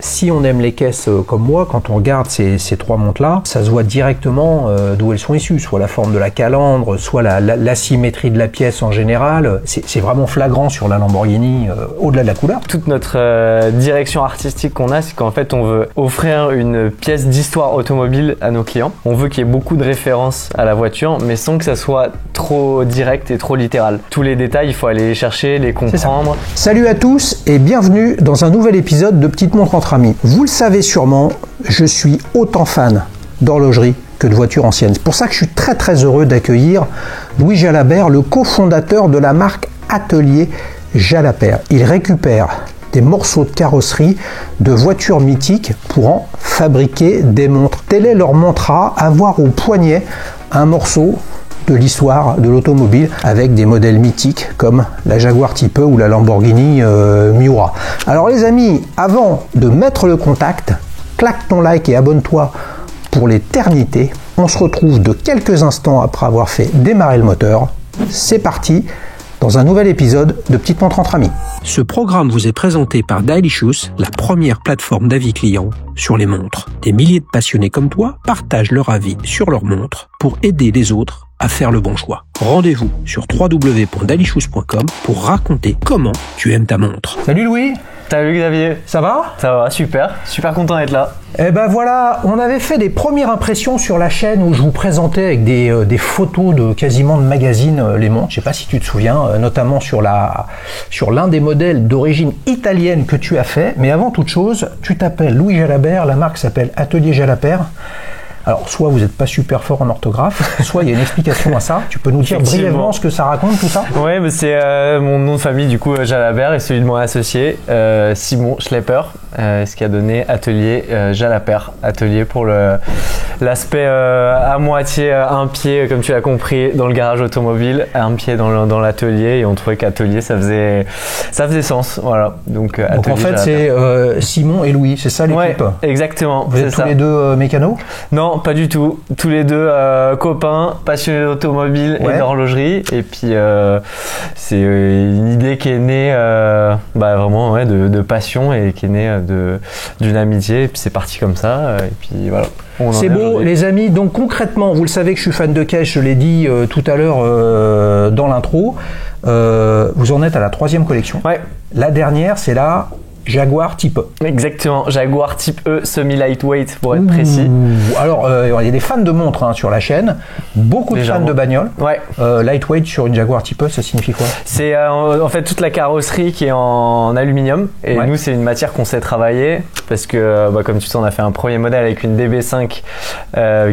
Si on aime les caisses comme moi, quand on regarde ces trois montres-là, ça se voit directement d'où elles sont issues, soit la forme de la calandre, soit l'asymétrie de la pièce en général. C'est vraiment flagrant sur la Lamborghini, au-delà de la couleur. Toute notre direction artistique qu'on a, c'est qu'en fait on veut offrir une pièce d'histoire automobile à nos clients. On veut qu'il y ait beaucoup de références à la voiture, mais sans que ça soit trop direct et trop littéral. Tous les détails, il faut aller les chercher, les comprendre. Salut à tous et bienvenue dans un nouvel épisode de Petites Montres entre amis. Vous le savez sûrement, je suis autant fan d'horlogerie que de voitures anciennes. C'est pour ça que je suis très heureux d'accueillir Louis Jalabert, le cofondateur de la marque Atelier Jalabert. Il récupère des morceaux de carrosserie de voitures mythiques pour en fabriquer des montres. Tel est leur mantra, avoir au poignet un morceau de l'histoire de l'automobile avec des modèles mythiques comme la Jaguar Type E ou la Lamborghini Miura. Alors les amis, avant de mettre le contact, claque ton like et abonne-toi pour l'éternité. On se retrouve de quelques instants après avoir fait démarrer le moteur. C'est parti dans un nouvel épisode de Petites Montres entre amis. Ce programme vous est présenté par Dailyshoes, la première plateforme d'avis clients sur les montres. Des milliers de passionnés comme toi partagent leur avis sur leurs montres pour aider les autres à faire le bon choix. Rendez-vous sur www.dailyshoes.com pour raconter comment tu aimes ta montre. Salut Louis. Salut Xavier. Ça va? Ça va, super content d'être là. Eh ben voilà, on avait fait des premières impressions sur la chaîne où je vous présentais avec des photos de quasiment de magazines les montres. Je sais pas si tu te souviens, notamment sur l'un des modèles d'origine italienne que tu as fait. Mais avant toute chose, tu t'appelles Louis Jalabert, la marque s'appelle Atelier Jalabert. Alors, soit vous n'êtes pas super fort en orthographe, soit il y a une explication à ça. Tu peux nous dire brièvement ce que ça raconte, tout ça? Oui, mais c'est mon nom de famille, du coup, Jalabert, et celui de mon associé, Simon Schlepper, ce qui a donné Atelier Jalabert. Atelier pour l'aspect à moitié, un pied, comme tu l'as compris, dans le garage automobile, un pied dans l'atelier, et on trouvait qu'atelier, ça faisait sens. Voilà. Donc en fait, c'est Simon et Louis, c'est ça l'équipe? Ouais, exactement. Vous êtes tous les deux mécanos? Non, pas du tout. Tous les deux copains, passionnés d'automobile et d'horlogerie. Et puis c'est une idée qui est née vraiment de passion et qui est née d'une amitié. Et puis c'est parti comme ça. Et puis voilà. C'est beau, les amis. Donc concrètement, vous le savez que je suis fan de caisse, je l'ai dit tout à l'heure dans l'intro. Vous en êtes à la 3e collection. Ouais. La dernière, c'est la Jaguar Type E. Exactement, Jaguar Type E semi-lightweight pour être précis. Alors, il y a des fans de montres sur la chaîne, beaucoup de fans de bagnoles. Ouais. Lightweight sur une Jaguar Type E, ça signifie quoi? C'est en fait toute la carrosserie qui est en aluminium. Et nous, c'est une matière qu'on sait travailler parce que, comme tu sais, on a fait un premier modèle avec une DB5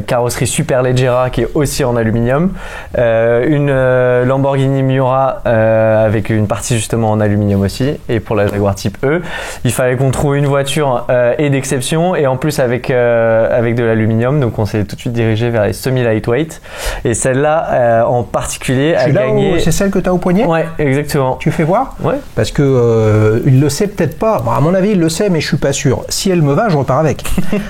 carrosserie Superleggera qui est aussi en aluminium. Une Lamborghini Miura avec une partie justement en aluminium aussi. Et pour la Jaguar Type E, il fallait qu'on trouve une voiture et d'exception et en plus avec de l'aluminium, donc on s'est tout de suite dirigé vers les semi-lightweight et celle-là en particulier a gagné. C'est celle que tu as au poignet? Ouais, exactement. Tu fais voir? Ouais. Parce que il le sait peut-être pas. Bon, à mon avis, il le sait, mais je suis pas sûr. Si elle me va, je repars avec.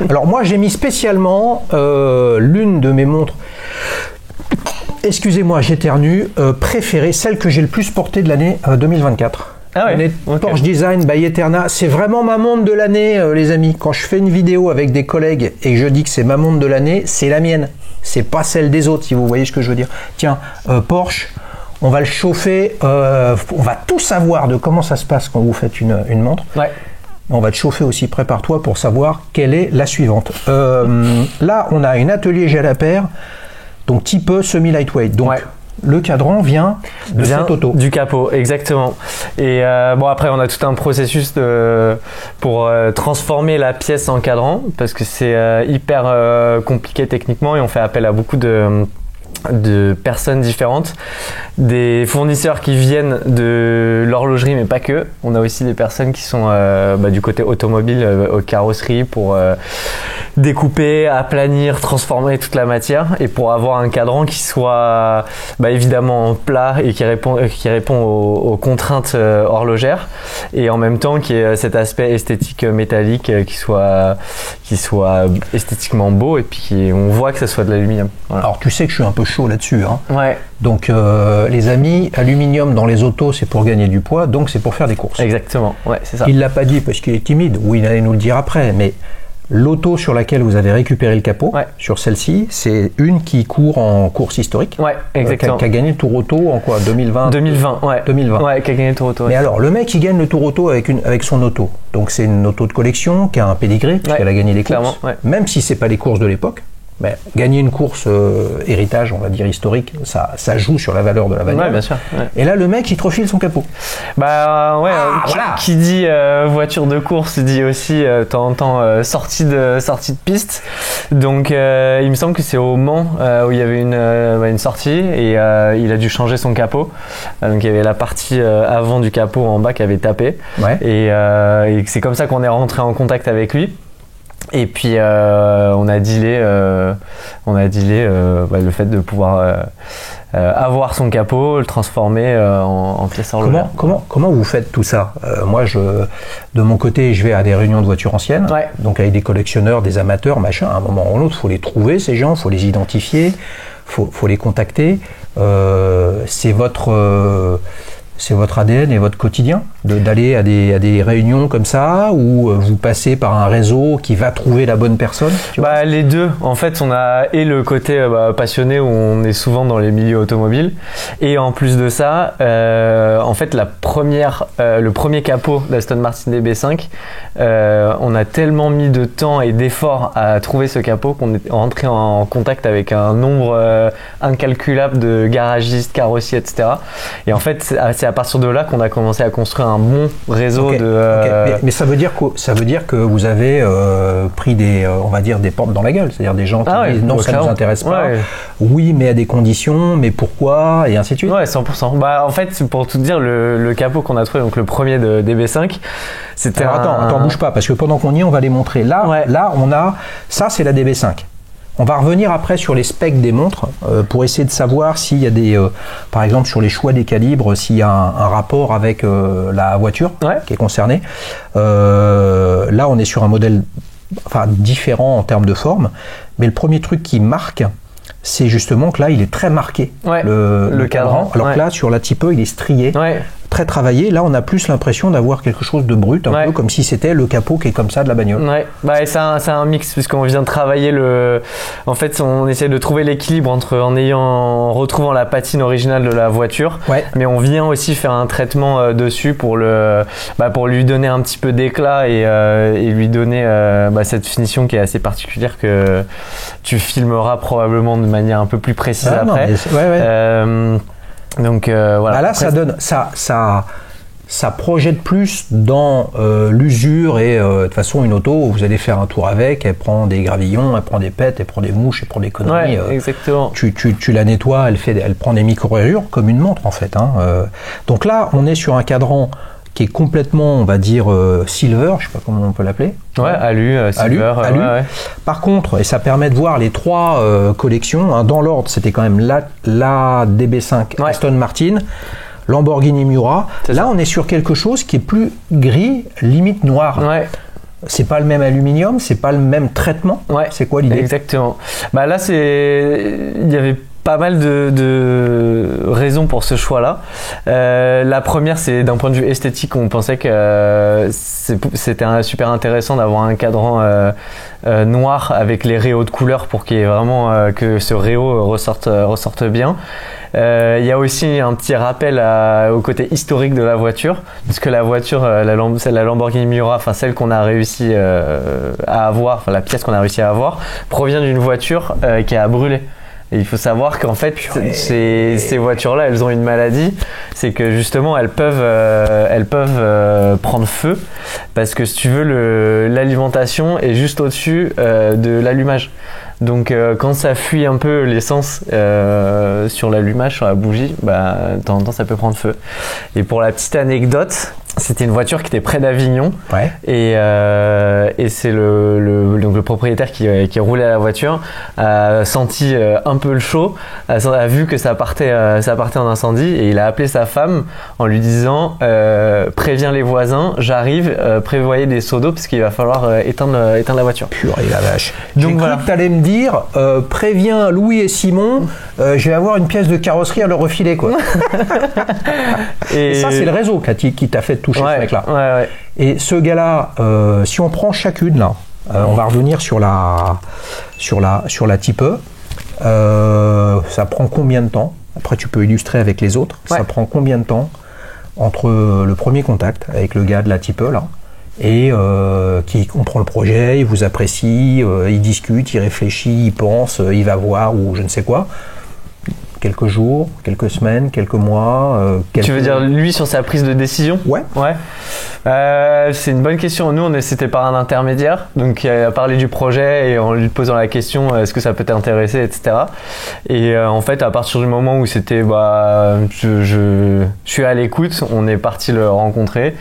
Alors moi, j'ai mis spécialement l'une de mes montres. Excusez-moi, j'éternue. Préférée, celle que j'ai le plus portée de l'année 2024. Ah ouais, okay. Porsche Design by Eterna, c'est vraiment ma montre de l'année, les amis. Quand je fais une vidéo avec des collègues et que je dis que c'est ma montre de l'année, c'est la mienne. C'est pas celle des autres, si vous voyez ce que je veux dire. Tiens, Porsche, on va le chauffer. On va tout savoir de comment ça se passe quand vous faites une montre. Ouais. On va te chauffer aussi, prépare-toi pour savoir quelle est la suivante. Là, on a une Atelier Jalabert, donc type E semi-lightweight. Donc, le cadran vient de cette auto. Du capot, exactement. Et après, on a tout un processus pour transformer la pièce en cadran parce que c'est hyper compliqué techniquement et on fait appel à beaucoup de personnes différentes, des fournisseurs qui viennent de l'horlogerie mais pas que. On a aussi des personnes qui sont du côté automobile, carrosserie pour découper, aplanir, transformer toute la matière et pour avoir un cadran qui soit évidemment plat et qui répond aux contraintes horlogères et en même temps qui ait cet aspect esthétique métallique qui soit esthétiquement beau et puis on voit que ça soit de l'aluminium. Voilà. Alors tu sais que je suis un peu chaud là-dessus. Hein. Ouais. Donc les amis, aluminium dans les autos c'est pour gagner du poids, donc c'est pour faire des courses. Exactement, ouais, c'est ça. Il l'a pas dit parce qu'il est timide, ou il allait nous le dire après, mais l'auto sur laquelle vous avez récupéré le capot, sur celle-ci, c'est une qui court en course historique. Ouais, exactement. Qui a gagné le Tour Auto en quoi 2020 ouais. 2020. Ouais, qui a gagné le Tour Auto. Ouais. Mais alors, le mec, il gagne le Tour Auto avec son auto. Donc, c'est une auto de collection qui a un pédigré, puisqu'elle a gagné les courses. Même si c'est pas les courses de l'époque. Mais gagner une course héritage, on va dire historique, ça joue sur la valeur de la bagnole. Ouais, bien sûr. Ouais. Et là, le mec, il te refile son capot. Bah ouais. Voilà. Qui dit voiture de course dit aussi de temps en temps sortie de piste. Donc il me semble que c'est au Mans où il y avait une sortie et il a dû changer son capot. Donc il y avait la partie avant du capot en bas qui avait tapé. Ouais. Et c'est comme ça qu'on est rentré en contact avec lui. Et puis on a dealé le fait de pouvoir avoir son capot, le transformer en pièce horlogère. Comment vous faites tout ça? Moi, de mon côté, je vais à des réunions de voitures anciennes, donc avec des collectionneurs, des amateurs, machin. À un moment ou l'autre, faut les trouver ces gens, faut les identifier, faut les contacter. C'est votre ADN et votre quotidien d'aller à des réunions comme ça où vous passez par un réseau qui va trouver la bonne personne? Les deux. En fait, on a le côté passionné où on est souvent dans les milieux automobiles et en plus de ça, en fait, le premier capot d'Aston Martin DB5, on a tellement mis de temps et d'efforts à trouver ce capot qu'on est rentré en contact avec un nombre incalculable de garagistes, carrossiers, etc. Et en fait, c'est à partir de là qu'on a commencé à construire un bon réseau de. Mais ça veut dire que vous avez pris on va dire des portes dans la gueule, c'est-à-dire des gens qui disent non, ça ne nous intéresse pas. Ouais. Oui, mais à des conditions, mais pourquoi, et ainsi de suite. Ouais, 100%. En fait, pour tout dire, le capot qu'on a trouvé, donc le premier de DB5, c'était. Alors, attends, bouge pas, parce que pendant qu'on y est, on va les montrer. Là, on a ça, c'est la DB5. On va revenir après sur les specs des montres pour essayer de savoir s'il y a par exemple sur les choix des calibres, s'il y a un rapport avec la voiture qui est concernée. Là, on est sur un modèle différent en termes de forme, mais le premier truc qui marque, c'est justement que là, il est très marqué, le cadran. Alors que là, sur la Type E, il est strié. Très travaillé. Là, on a plus l'impression d'avoir quelque chose de brut, un peu comme si c'était le capot qui est comme ça de la bagnole. Ouais, c'est un mix puisqu'on vient de travailler En fait, on essaie de trouver l'équilibre en retrouvant la patine originale de la voiture, mais on vient aussi faire un traitement dessus pour lui donner un petit peu d'éclat et lui donner cette finition qui est assez particulière que tu filmeras probablement de manière un peu plus précise après. Donc voilà. Là, ça donne ça projette plus dans l'usure et de toute façon une auto où vous allez faire un tour avec, elle prend des gravillons, elle prend des pètes, elle prend des mouches, elle prend des conneries. Exactement. Tu la nettoies, elle prend des micro-rayures comme une montre en fait. Donc là, on est sur un cadran qui est complètement, on va dire, silver, je sais pas comment on peut l'appeler. Alu, silver. Alu. Par contre, et ça permet de voir les trois collections, dans l'ordre, c'était quand même la DB5 Aston Martin, Lamborghini Miura. Là, on est sur quelque chose qui est plus gris, limite noir. C'est pas le même aluminium, c'est pas le même traitement. C'est quoi l'idée? Exactement. Là, il y avait pas mal de raisons pour ce choix-là. La première, c'est d'un point de vue esthétique, on pensait que c'était super intéressant d'avoir un cadran noir avec les rayos de couleur pour qu'il y ait vraiment que ce rayon ressorte bien. Il y a aussi un petit rappel au côté historique de la voiture, puisque la voiture, la Lamborghini Miura, celle qu'on a réussi à avoir, la pièce qu'on a réussi à avoir, provient d'une voiture qui a brûlé. Et il faut savoir qu'en fait, ces voitures-là, elles ont une maladie, c'est que justement, elles peuvent prendre feu, parce que si tu veux, l'alimentation est juste au-dessus de l'allumage. Donc quand ça fuit un peu l'essence sur l'allumage, sur la bougie, de temps en temps ça peut prendre feu. Et pour la petite anecdote, c'était une voiture qui était près d'Avignon, et c'est donc le propriétaire qui roulait à la voiture a senti un peu le chaud, a vu que ça partait en incendie, et il a appelé sa femme en lui disant préviens les voisins, j'arrive, prévoyez des seaux d'eau parce qu'il va falloir éteindre la voiture. Purée la vache. Donc j'ai cru que t'allais me dire préviens Louis et Simon, je vais avoir une pièce de carrosserie à leur refiler quoi. et ça c'est le réseau qui t'a fait toucher ce mec-là. Ouais. Et ce gars-là, si on prend chacune là, on va revenir sur la Type E. Ça prend combien de temps? Après, tu peux illustrer avec les autres. Ça prend combien de temps entre le premier contact avec le gars de la Type E là et qui comprend le projet, il vous apprécie, il discute, il réfléchit, il pense, il va voir ou je ne sais quoi. Quelques jours, quelques semaines, quelques mois. Tu veux dire lui sur sa prise de décision? Ouais. C'est une bonne question. Nous, c'était par un intermédiaire, donc il a parlé du projet et en lui posant la question est-ce que ça peut t'intéresser, etc. Et en fait, à partir du moment où c'était je suis à l'écoute, on est parti le rencontrer.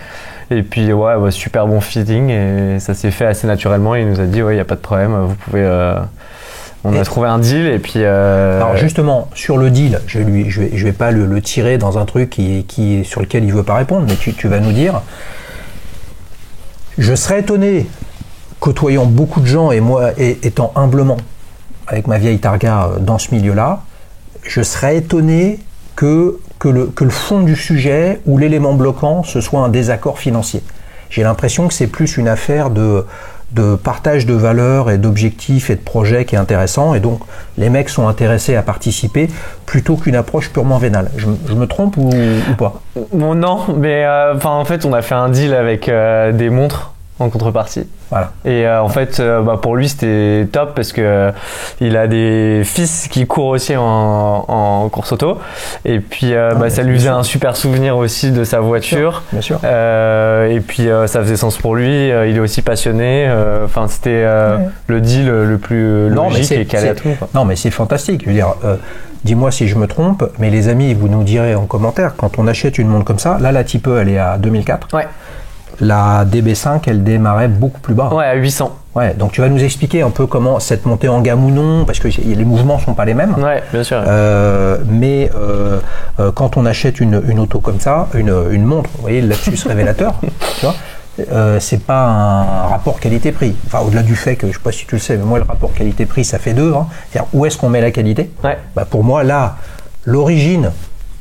Et puis super bon feeling et ça s'est fait assez naturellement. Il nous a dit il n'y a pas de problème, vous pouvez. On a trouvé un deal et puis. Alors justement sur le deal, je vais pas le tirer dans un truc sur lequel il veut pas répondre, mais tu vas nous dire. Je serais étonné, côtoyant beaucoup de gens et moi étant humblement avec ma vieille targa dans ce milieu-là, je serais étonné que le fond du sujet ou l'élément bloquant ce soit un désaccord financier. J'ai l'impression que c'est plus une affaire de partage de valeurs et d'objectifs et de projets qui est intéressant, et donc les mecs sont intéressés à participer plutôt qu'une approche purement vénale. Je me trompe ou pas? Bon, non, mais en fait on a fait un deal avec des montres en contrepartie. Voilà. Et en fait, pour lui c'était top parce que il a des fils qui courent aussi en course auto, et puis ça lui faisait un super souvenir aussi de sa voiture. Bien sûr. Et puis ça faisait sens pour lui. Il est aussi passionné. C'était le deal le plus logique et calé à tout. Non, mais c'est fantastique. Je veux dire. Dis-moi si je me trompe, mais les amis, vous nous direz en commentaire quand on achète une montre comme ça. Là, la Type E, elle est à 2004. Ouais. La DB5, elle démarrait beaucoup plus bas. Ouais, à 800. Ouais, donc tu vas nous expliquer un peu comment cette montée en gamme ou non, parce que les mouvements sont pas les mêmes. Ouais, bien sûr. Mais quand on achète une auto comme ça, une montre, vous voyez le lapsus révélateur, tu vois, c'est pas un rapport qualité-prix. Enfin, au-delà du fait que, je sais pas si tu le sais, mais moi le rapport qualité-prix, ça fait deux. Hein. C'est-à-dire, où est-ce qu'on met la qualité? Pour moi, là, l'origine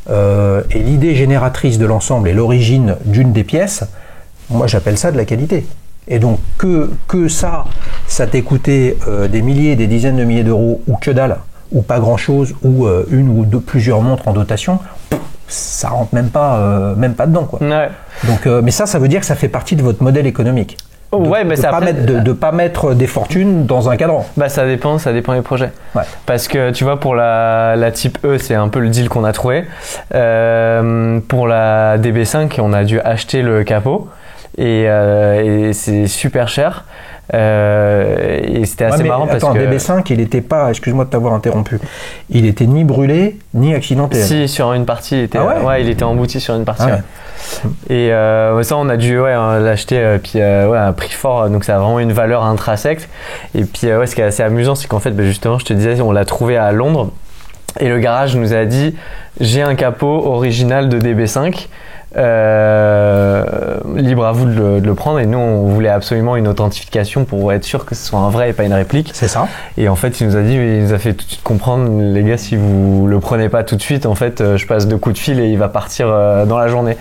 et l'idée génératrice de l'ensemble et l'origine d'une des pièces, moi j'appelle ça de la qualité. Et donc que ça t'ait coûté des milliers, des dizaines de milliers d'euros ou que dalle, ou pas grand chose, ou une ou deux, plusieurs montres en dotation, ça rentre même pas dedans quoi. Ouais. Donc, mais ça veut dire que ça fait partie de votre modèle économique. De pas mettre des fortunes dans un cadran. Ça dépend des projets. Ouais. Parce que tu vois, pour la Type E, c'est un peu le deal qu'on a trouvé. Pour la DB5, on a dû acheter le capot et c'est super cher. Et c'était assez marrant parce que DB5 il était pas, excuse-moi de t'avoir interrompu, il était ni brûlé ni accidenté. Si, sur une partie il était, il était embouti sur une partie. Et ça on a dû l'acheter à un prix fort, donc ça a vraiment une valeur intrinsèque. Et puis ce qui est assez amusant, c'est qu'en fait justement je te disais, on l'a trouvé à Londres et le garage nous a dit j'ai un capot original de DB5, libre à vous de le prendre. Et nous on voulait absolument une authentification pour être sûr que ce soit un vrai et pas une réplique. C'est ça. Et en fait il nous a fait tout de suite comprendre, les gars, si vous le prenez pas tout de suite, en fait je passe 2 coups de fil et il va partir dans la journée.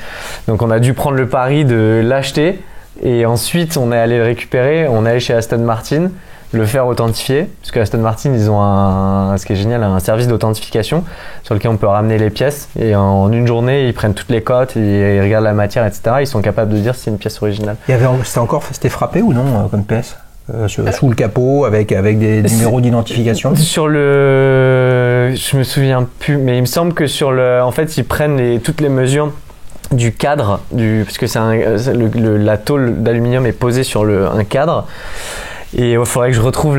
Donc on a dû prendre le pari de l'acheter et ensuite on est allé le récupérer, on est allé chez Aston Martin le faire authentifier, parce que Aston Martin ils ont ce qui est génial, un service d'authentification sur lequel on peut ramener les pièces et en une journée ils prennent toutes les cotes, ils regardent la matière, etc. Ils sont capables de dire si c'est une pièce originale. C'était frappé ou non comme pièce sous le capot avec des numéros d'identification? Je me souviens plus, mais il me semble que en fait ils prennent toutes les mesures du cadre, parce que la tôle d'aluminium est posée sur un cadre. Et il faudrait que je retrouve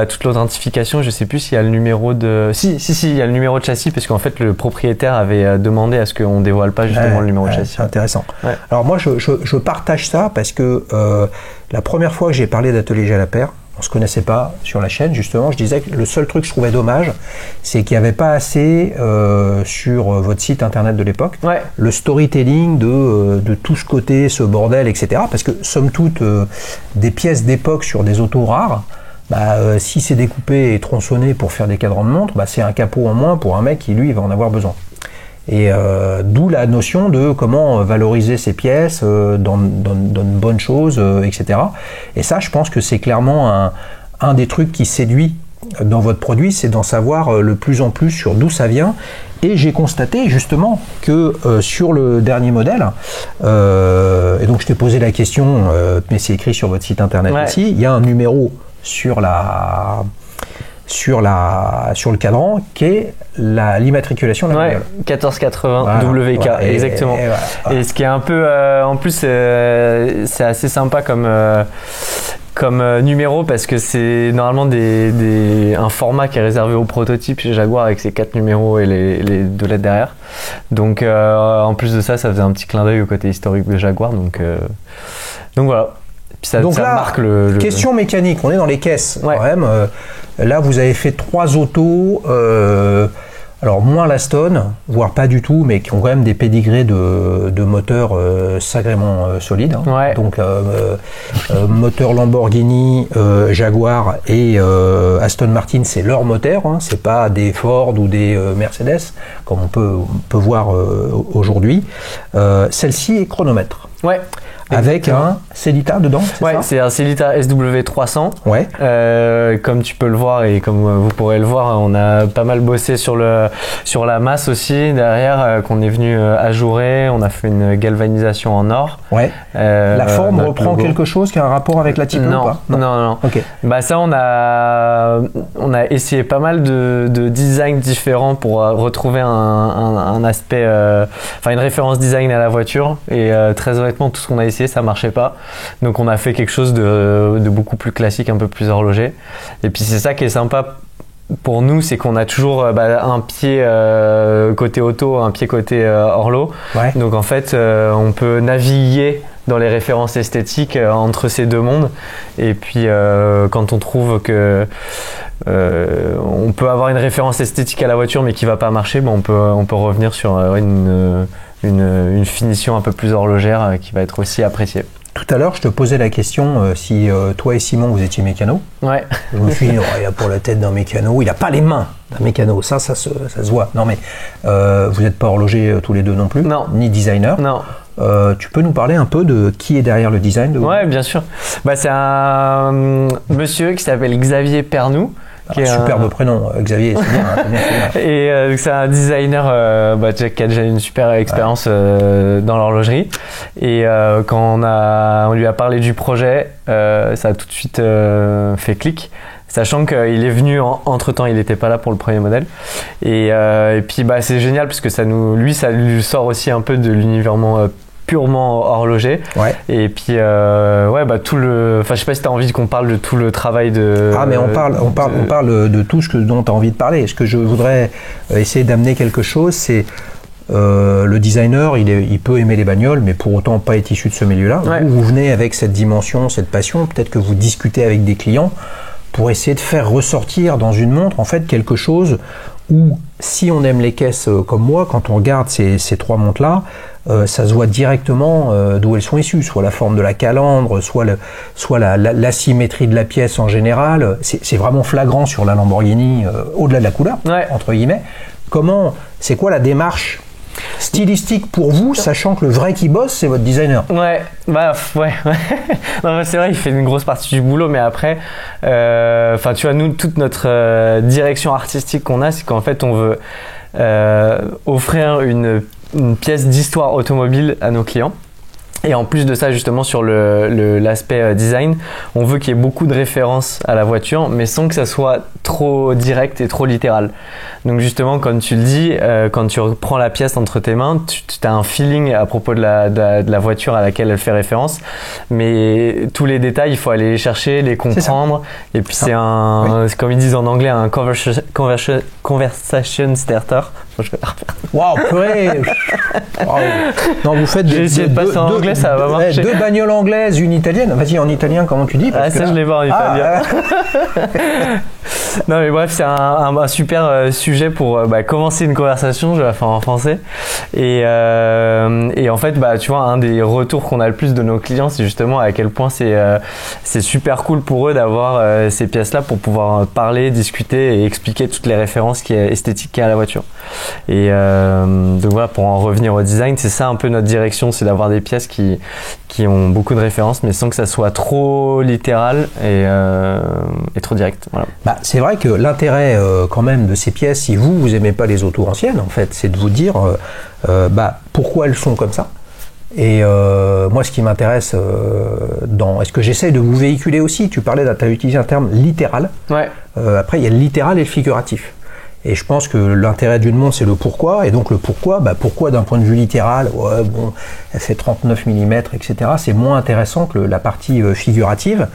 toute l'authentification. Je sais plus s'il y a le numéro de. Si, il y a le numéro de châssis, parce qu'en fait, le propriétaire avait demandé à ce qu'on dévoile pas justement le numéro de châssis. C'est intéressant. Ouais. Alors moi, je partage ça parce que la première fois que j'ai parlé d'Atelier Jalapert, on se connaissait pas sur la chaîne, justement. Je disais que le seul truc que je trouvais dommage, c'est qu'il n'y avait pas assez sur votre site internet de l'époque, le storytelling de tout ce côté, ce bordel, etc. Parce que, somme toute, des pièces d'époque sur des autos rares, si c'est découpé et tronçonné pour faire des cadrans de montre, c'est un capot en moins pour un mec qui, lui, va en avoir besoin. Et d'où la notion de comment valoriser ces pièces dans de bonnes choses, etc. Et ça, je pense que c'est clairement un des trucs qui séduit dans votre produit, c'est d'en savoir le plus en plus sur d'où ça vient. Et j'ai constaté justement que sur le dernier modèle, et donc je t'ai posé la question, mais c'est écrit sur votre site internet aussi, il y a un numéro sur le cadran qui est l'immatriculation de la bagnole. 1480 WK, exactement. Et ce qui est un peu, en plus, c'est assez sympa comme numéro, parce que c'est normalement un format qui est réservé au prototype chez Jaguar avec ses 4 numéros et les 2 lettres derrière. Donc en plus de ça faisait un petit clin d'œil au côté historique de Jaguar. Donc voilà. Puis ça là, marque question mécanique, on est dans les caisses quand même. Là, vous avez fait 3 autos, alors moins la Stone, voire pas du tout, mais qui ont quand même des pédigrés de moteurs sacrément solides. Hein. Donc moteur Lamborghini, Jaguar et Aston Martin, c'est leur moteur, hein. C'est pas des Ford ou des Mercedes, comme on peut voir aujourd'hui. Celle-ci est chronomètre. Ouais. Avec un Cellita dedans, c'est ça ? C'est un Cellita SW300. Comme tu peux le voir et comme vous pourrez le voir, on a pas mal bossé sur la masse aussi derrière, qu'on est venu ajourer. On a fait une galvanisation en or. La forme reprend quelque chose qui a un rapport avec la type ou pas ? Non. Okay. Ça, on a essayé pas mal de designs différents pour retrouver un aspect, une référence design à la voiture. Et très honnêtement, tout ce qu'on a essayé, ça marchait pas, donc on a fait quelque chose de beaucoup plus classique, un peu plus horloger. Et puis c'est ça qui est sympa pour nous, c'est qu'on a toujours un pied côté auto, un pied côté horlo. Donc en fait on peut naviguer dans les références esthétiques entre ces deux mondes. Et puis quand on trouve que on peut avoir une référence esthétique à la voiture mais qui va pas marcher, on peut revenir sur une finition un peu plus horlogère qui va être aussi appréciée. Tout à l'heure, je te posais la question si toi et Simon, vous étiez mécano. Je me suis dit, il a pour la tête d'un mécano, il n'a pas les mains d'un mécano, ça se voit. Non mais, vous n'êtes pas horloger tous les deux non plus, ni designer. Non. Tu peux nous parler un peu de qui est derrière le design de... Ouais, bien sûr. C'est un monsieur qui s'appelle Xavier Pernou. Superbe prénom, Xavier, c'est bien. Et c'est un designer qui a déjà une super expérience dans l'horlogerie. Et quand on lui a parlé du projet, ça a tout de suite fait clic. Sachant qu'il est venu entre-temps, il n'était pas là pour le premier modèle. Et puis c'est génial parce que ça lui sort aussi un peu de l'univers purement horloger. Et puis tout le, je sais pas si tu as envie qu'on parle de tout le travail de... mais on parle de tout ce dont tu as envie de parler. Ce que je voudrais essayer d'amener quelque chose, c'est le designer, il peut aimer les bagnoles, mais pour autant pas être issu de ce milieu-là. Vous venez avec cette dimension, cette passion, peut-être que vous discutez avec des clients pour essayer de faire ressortir dans une montre en fait quelque chose où, si on aime les caisses comme moi, quand on regarde ces 3 montres-là, ça se voit directement d'où elles sont issues, soit la forme de la calandre, soit l'asymétrie de la pièce en général. C'est vraiment flagrant sur la Lamborghini, au-delà de la couleur, entre guillemets. C'est quoi la démarche stylistique pour vous, sachant que le vrai qui bosse, c'est votre designer? Non, c'est vrai, il fait une grosse partie du boulot, mais après, tu vois, nous, toute notre direction artistique qu'on a, c'est qu'en fait, on veut offrir une pièce d'histoire automobile à nos clients. Et en plus de ça, justement, sur l'aspect design, on veut qu'il y ait beaucoup de références à la voiture, mais sans que ça soit trop direct et trop littéral. Donc justement, comme tu le dis, quand tu reprends la pièce entre tes mains, tu as un feeling à propos de la voiture à laquelle elle fait référence, mais tous les détails, il faut aller les chercher, les comprendre. Et puis c'est comme ils disent en anglais, un conversation starter. Waouh, purée. Wow. Non, vous faites j'ai essayé de passer en anglais, ça va marcher. 2 bagnoles anglaises, une italienne. Vas-y, en italien, comment tu dis? Ça, je l'ai pas en italien. Non, mais bref, c'est un super sujet pour commencer une conversation. Je vais la faire en français. Et en fait, tu vois, un des retours qu'on a le plus de nos clients, c'est justement à quel point c'est super cool pour eux d'avoir ces pièces-là pour pouvoir parler, discuter et expliquer toutes les références esthétiques qu'il y a à la voiture. Et donc voilà, pour en revenir au design, c'est ça un peu notre direction, c'est d'avoir des pièces qui ont beaucoup de références, mais sans que ça soit trop littéral et trop direct. Voilà. C'est vrai que l'intérêt quand même de ces pièces, si vous aimez pas les autos anciennes, en fait, c'est de vous dire pourquoi elles sont comme ça. Et moi, ce qui m'intéresse est-ce que j'essaye de vous véhiculer aussi, tu as utilisé un terme littéral. Ouais. Après, il y a le littéral et le figuratif. Et je pense que l'intérêt d'une montre, c'est le pourquoi. Et donc le pourquoi, pourquoi d'un point de vue littéral, elle fait 39 mm, etc. C'est moins intéressant que la partie figurative.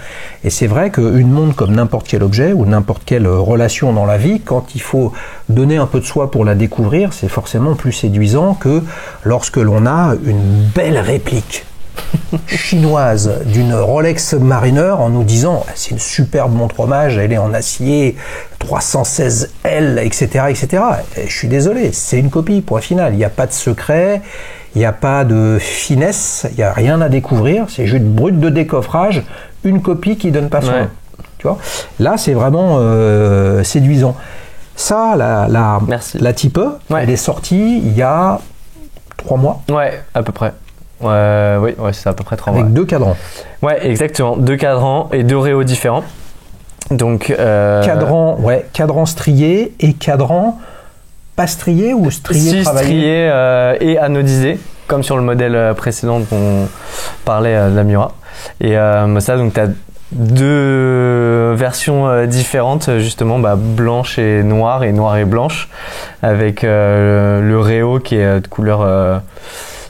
Et c'est vrai qu'une montre, comme n'importe quel objet ou n'importe quelle relation dans la vie, quand il faut donner un peu de soi pour la découvrir, c'est forcément plus séduisant que lorsque l'on a une belle réplique chinoise d'une Rolex Submariner en nous disant c'est une superbe montre hommage, elle est en acier 316L, etc., etc. Et je suis désolé, c'est une copie, point final. Il n'y a pas de secret, il n'y a pas de finesse, il n'y a rien à découvrir, c'est juste brut de décoffrage, une copie qui donne pas son nom. Tu vois, là c'est vraiment séduisant. Ça, la Type E, elle est sortie il y a 3 mois. Ouais, à peu près. Oui, c'est à peu près 3 mois. Avec 2 cadrans. Ouais, exactement. 2 cadrans et 2 réaux différents. Donc, cadran strié et cadran pas strié ou strié travaillé. Strié et anodisé, comme sur le modèle précédent dont on parlait de la Miura. Et ça, donc tu as 2 versions différentes, justement, blanche et noire et blanche, avec le réau qui est de couleur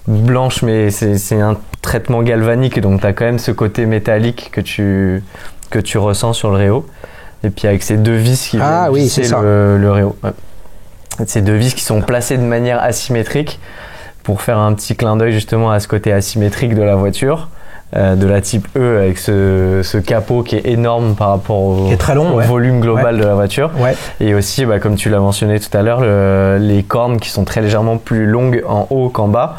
blanche, mais c'est un traitement galvanique, donc tu as quand même ce côté métallique que tu ressens sur le réau. Et puis avec ces 2 vis qui viennent visser le réau. Ouais. Ces 2 vis qui sont placées de manière asymétrique pour faire un petit clin d'œil justement à ce côté asymétrique de la voiture, de la Type E, avec ce capot qui est énorme par rapport au volume global de la voiture. Ouais. Et aussi, comme tu l'as mentionné tout à l'heure, les cornes qui sont très légèrement plus longues en haut qu'en bas.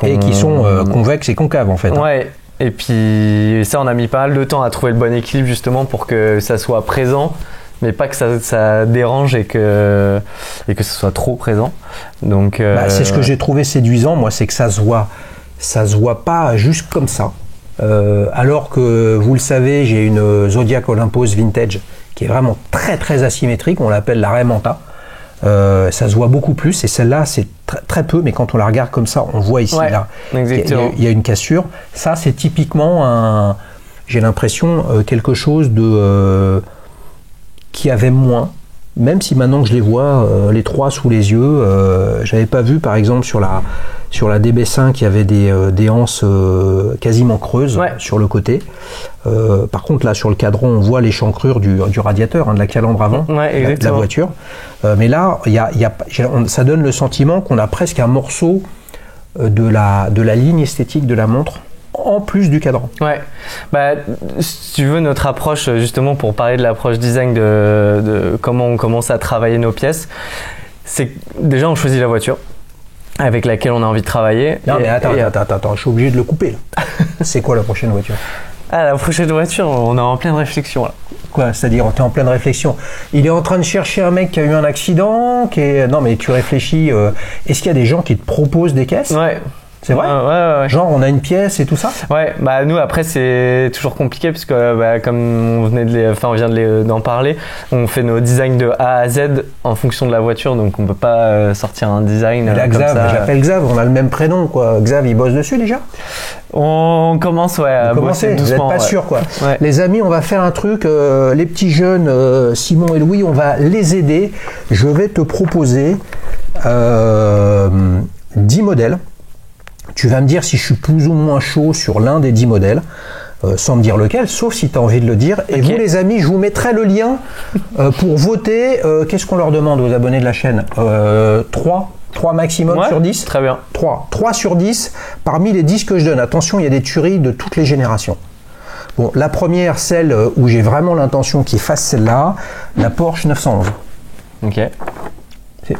Et qui sont convexes et concaves en fait. Ouais. Et puis ça, on a mis pas mal de temps à trouver le bon équilibre justement pour que ça soit présent, mais pas que ça dérange et que ce soit trop présent. Donc c'est ce que j'ai trouvé séduisant, moi, c'est que ça se voit pas juste comme ça. Alors que vous le savez, j'ai une Zodiac Olympus Vintage qui est vraiment très très asymétrique, on l'appelle la Raymanta. Ça se voit beaucoup plus, et celle-là c'est très peu, mais quand on la regarde comme ça, on voit ici là il y a une cassure. Ça c'est typiquement j'ai l'impression quelque chose de qui avait moins, même si maintenant que je les vois les 3 sous les yeux, j'avais pas vu par exemple sur la DB5 il y avait des anses quasiment creuses sur le côté. Par contre là sur le cadran on voit l'échancrure du radiateur, de la calandre avant de la voiture. Mais là ça donne le sentiment qu'on a presque un morceau de la ligne esthétique de la montre en plus du cadran. Ouais. Si tu veux, notre approche, justement, pour parler de l'approche design de comment on commence à travailler nos pièces, c'est que déjà on choisit la voiture avec laquelle on a envie de travailler. Non, mais attends, je suis obligé de le couper là. C'est quoi la prochaine voiture? La prochaine voiture, on est en pleine réflexion là. Quoi? C'est-à-dire, on est en pleine réflexion. Il est en train de chercher un mec qui a eu un accident, Non, mais tu réfléchis. Est-ce qu'il y a des gens qui te proposent des caisses? Ouais. C'est vrai? Ouais. Genre, on a une pièce et tout ça? Ouais, bah nous après c'est toujours compliqué parce que comme on vient d'en parler, on fait nos designs de A à Z en fonction de la voiture, donc on peut pas sortir un design la comme Xav, ça. je l'appelle Xav, on a le même prénom quoi. Xav, il bosse dessus déjà? On commence à bosser doucement. Vous n'êtes pas sûr quoi. Ouais. Les amis, on va faire un truc, les petits jeunes, Simon et Louis, on va les aider. Je vais te proposer 10 modèles. Tu vas me dire si je suis plus ou moins chaud sur l'un des 10 modèles, sans me dire lequel, sauf si tu as envie de le dire. Et vous les amis, je vous mettrai le lien pour voter. Qu'est-ce qu'on leur demande aux abonnés de la chaîne? 3 maximum sur 10? Très bien. 3 sur 10 parmi les 10 que je donne. Attention, il y a des tueries de toutes les générations. Bon, la première, celle où j'ai vraiment l'intention qu'ils fassent celle-là, la Porsche 911. Ok.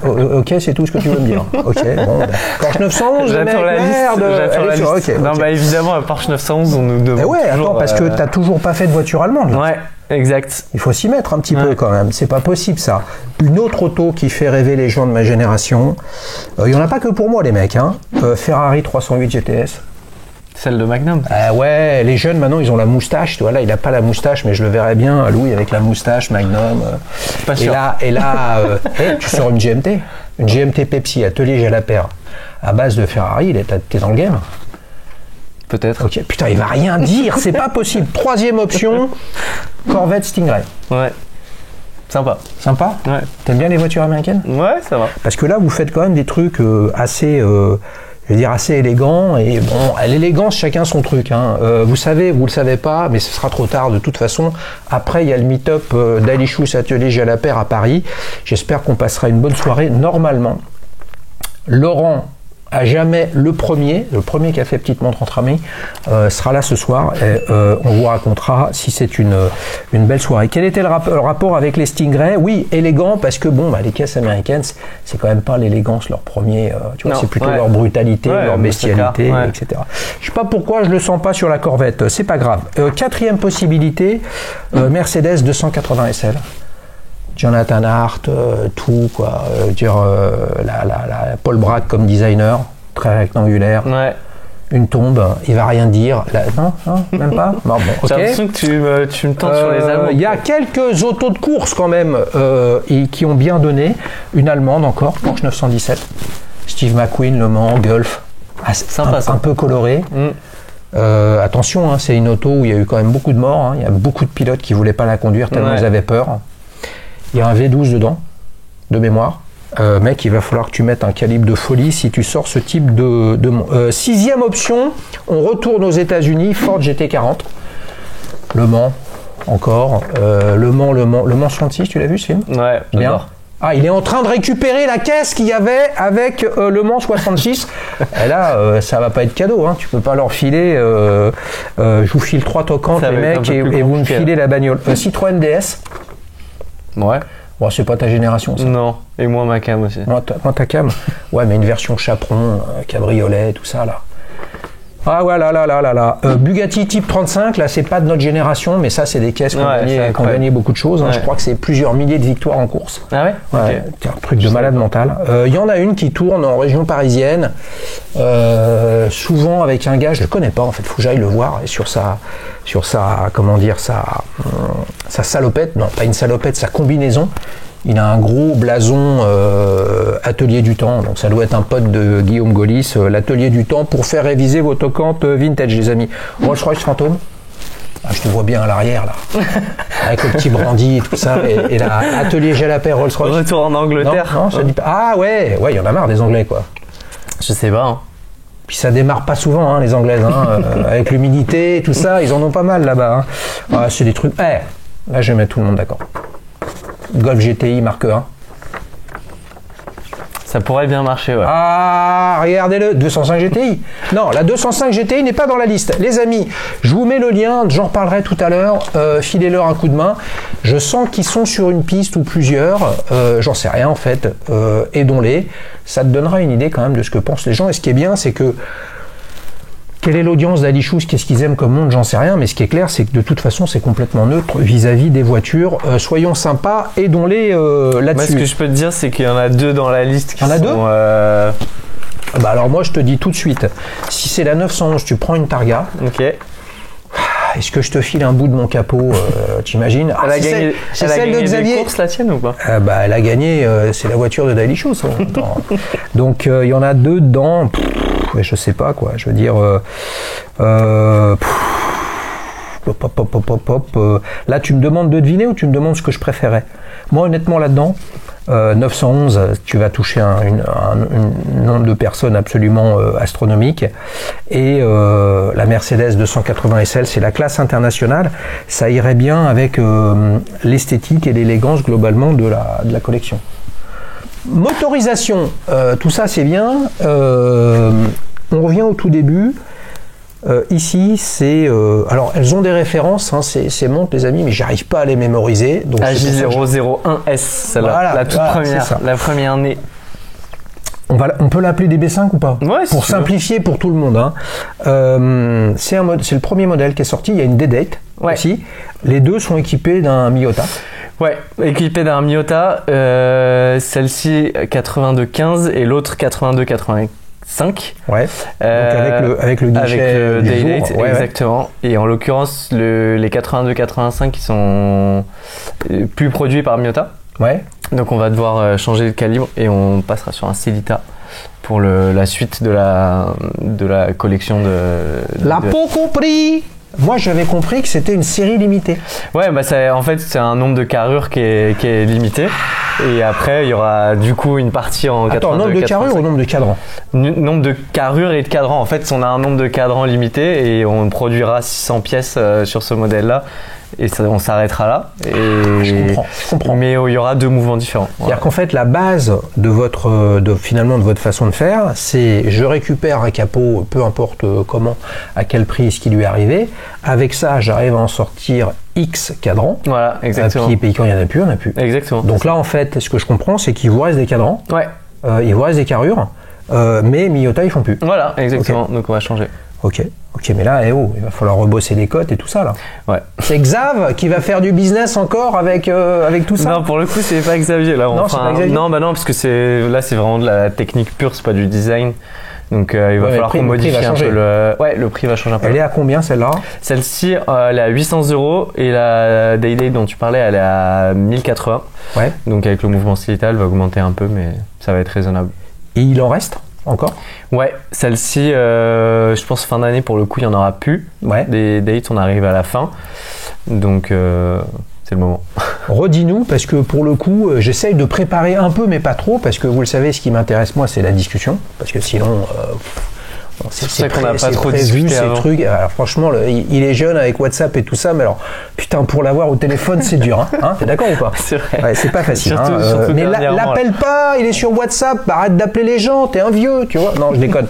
Ok, c'est tout ce que tu veux me dire. Ok, bon, Porsche 911, j'attends la liste. Okay. Bah évidemment, la Porsche 911, on nous demande. Ouais, toujours, attends, parce que t'as toujours pas fait de voiture allemande. Ouais, exact. Il faut s'y mettre un petit peu quand même. C'est pas possible ça. Une autre auto qui fait rêver les gens de ma génération. Il y en a pas que pour moi les mecs. Hein. Ferrari 308 GTS. Celle de Magnum. Ouais, les jeunes maintenant ils ont la moustache, tu vois, là il a pas la moustache, mais je le verrais bien, Louis avec la moustache, Magnum. Pas sûr. Et là tu sors une GMT Pepsi, atelier Jalapert, à base de Ferrari, t'es dans le game. Peut-être. Ok, putain, il va rien dire, c'est pas possible. Troisième option, Corvette Stingray. Ouais. Sympa. Sympa? Ouais. T'aimes bien les voitures américaines? Ouais, ça va. Parce que là vous faites quand même des trucs assez... je veux dire assez élégant, et bon, l'élégance, chacun son truc. Hein. Vous savez, vous le savez pas, mais ce sera trop tard de toute façon. Après, il y a le meet-up d'Alichous Atelier Jalapert à Paris. J'espère qu'on passera une bonne soirée. Normalement, Laurent, à jamais le premier qui a fait Petite Montre entre amis, sera là ce soir et on vous racontera si c'est une belle soirée. Quel était le rapport avec les Stingray? Oui, élégant, parce que bon, les caisses américaines, c'est quand même pas l'élégance leur premier, tu vois, c'est plutôt leur brutalité, leur bestialité, etc. Je sais pas pourquoi je le sens pas sur la Corvette, c'est pas grave. Quatrième possibilité, Mercedes 280 SL. Jonathan Hart, tout quoi, la Paul Bragg comme designer, très rectangulaire, une tombe, il va rien dire, non, même pas. Bon, okay. J'ai l'impression que tu me tentes sur les Allemands. Il y a quelques autos de course quand même qui ont bien donné, une allemande encore, Porsche 917, Steve McQueen, Le Mans, Gulf, sympa, un peu coloré. Attention, c'est une auto où il y a eu quand même beaucoup de morts, il y a beaucoup de pilotes qui voulaient pas la conduire tellement ils avaient peur. Il y a un V12 dedans, de mémoire. Mec, il va falloir que tu mettes un calibre de folie si tu sors ce type de sixième option, on retourne aux États-Unis, Ford GT40. Le Mans, encore. Le Mans 66, tu l'as vu ce film? Ouais, bien. Ah, il est en train de récupérer la caisse qu'il y avait avec Le Mans 66. Et là, ça va pas être cadeau. Hein. Tu peux pas leur filer. Je vous file 3 toquantes, les mecs, et vous me filez la bagnole. Citroën DS. Ouais. Bon, c'est pas ta génération, ça. Non. Et moi, ma cam aussi. Moi, ta cam. Ouais, mais une version chaperon, cabriolet, tout ça, là. Ah, ouais, là. Bugatti Type 35, là, c'est pas de notre génération, mais ça, c'est des caisses qui ont gagné beaucoup de choses. Hein. Je crois que c'est plusieurs milliers de victoires en course. Ah ouais? Ouais, c'est un truc de malade mental. Il y en a une qui tourne en région parisienne, souvent avec un gars, je le connais pas, en fait, faut que j'aille le voir, et sur sa comment dire, sa salopette, non, pas une salopette, sa combinaison. Il a un gros blason Atelier du Temps, donc ça doit être un pote de Guillaume Gaulis, l'Atelier du Temps, pour faire réviser vos toquantes vintage, les amis. Rolls-Royce Phantom, je te vois bien à l'arrière là, avec le petit brandy et tout ça, et là, Atelier Jalapert Rolls-Royce. Retour en Angleterre. Non, ça dit pas. Ah ouais, il y en a marre des Anglais quoi. Je sais pas. Hein. Puis ça démarre pas souvent, les Anglaises, avec l'humidité et tout ça, ils en ont pas mal là-bas. Ah, c'est des trucs. Là, je vais mettre tout le monde d'accord. Golf GTI Marque 1. Ça pourrait bien marcher, ouais. Ah, regardez-le, 205 GTI. Non, la 205 GTI n'est pas dans la liste. Les amis, je vous mets le lien, j'en reparlerai tout à l'heure. Filez-leur un coup de main. Je sens qu'ils sont sur une piste ou plusieurs. J'en sais rien en fait. Aidons-les. Ça te donnera une idée quand même de ce que pensent les gens. Et ce qui est bien, c'est que quelle est l'audience d'Alichous? Qu'est-ce qu'ils aiment comme monde? J'en sais rien, mais ce qui est clair, c'est que de toute façon, c'est complètement neutre vis-à-vis des voitures. Soyons sympas, aidons-les là-dessus. Moi, ce que je peux te dire, c'est qu'il y en a 2 dans la liste qui Il y en a 2 Bah alors moi je te dis tout de suite, si c'est la 911, tu prends une Targa. Ok. Est-ce que je te file un bout de mon capot, t'imagines? Elle a gagné, des courses la tienne ou pas? Bah elle a gagné, c'est la voiture de Daily Show, ça. Donc il y en a 2 dedans. Je sais pas quoi. Je veux dire. Là, tu me demandes de deviner ou tu me demandes ce que je préférais? Moi, honnêtement, là-dedans, 911, tu vas toucher un nombre de personnes absolument astronomique. Et la Mercedes 280 SL, c'est la classe internationale. Ça irait bien avec l'esthétique et l'élégance globalement de la collection. Motorisation, tout ça c'est bien. On revient au tout début. Ici, c'est... alors, elles ont des références, hein, ces montres, les amis, mais j'arrive pas à les mémoriser. Donc AJ001S, celle-là, voilà, la toute première, la première née. On peut l'appeler DB5 ou pas? Ouais, pour simplifier pour tout le monde. Hein. C'est le premier modèle qui est sorti, il y a une D-Date aussi. Les deux sont équipés d'un Miyota. Ouais, équipé d'un Miyota, celle-ci 8215 et l'autre 8285. Ouais. Donc avec le guichet du Day-Date, jour. exactement. Et en l'occurrence, les 8285 qui sont plus produits par Miyota. Ouais. Donc on va devoir changer le calibre et on passera sur un Cellita pour la suite de la collection de... Pas compris. Moi, j'avais compris que c'était une série limitée. Ouais, bah en fait, c'est un nombre de carrures qui est limité. Et après, il y aura du coup une partie en 82. Nombre de carrures ou nombre de cadrans? Nombre de carrures et de cadrans. En fait, on a un nombre de cadrans limité et on produira 600 pièces sur ce modèle-là. Et on s'arrêtera là. Je comprends. Mais il y aura 2 mouvements différents. C'est-à-dire qu'en fait, la base finalement de votre façon de faire, c'est je récupère un capot, peu importe comment, à quel prix, ce qui lui est arrivé. Avec ça, j'arrive à en sortir X cadrans. Voilà, exactement. Puis quand il n'y en a plus, il n'y en a plus. Exactement. Donc là, en fait, ce que je comprends, c'est qu'il vous reste des cadrans. Ouais. Il vous reste des carrures. Mais Miyota, ils font plus. Voilà, exactement. Okay. Donc on va changer. Ok, mais là, il va falloir rebosser les cotes et tout ça là. Ouais. C'est Xav qui va faire du business encore avec tout ça. Non, pour le coup, c'est pas Xavier là. Non, c'est pas Xavier. Non, parce que c'est vraiment de la technique pure, c'est pas du design. Donc il va falloir qu'on modifie un peu le prix va changer un peu. Elle est à combien celle-là? Celle-ci, elle est à 800 € et la Day-Date dont tu parlais, elle est à 1080. Ouais. Donc avec le mouvement Cellita, elle va augmenter un peu, mais ça va être raisonnable. Et il en reste encore? Ouais, celle-ci, je pense fin d'année pour le coup, il y en aura plus. Ouais. Des dates, on arrive à la fin, donc c'est le moment. Redis-nous, parce que pour le coup, j'essaye de préparer un peu, mais pas trop, parce que vous le savez, ce qui m'intéresse moi, c'est la discussion, parce que sinon. C'est ça qu'on n'a pas trop discuté ces trucs. Alors franchement, il est jeune avec WhatsApp et tout ça, mais alors putain, pour l'avoir au téléphone, c'est dur. Hein, t'es d'accord ou pas? C'est vrai. Ouais, c'est pas facile. Surtout mais l'appelle pas, il est sur WhatsApp. Arrête d'appeler les gens, t'es un vieux, tu vois. Non, je déconne.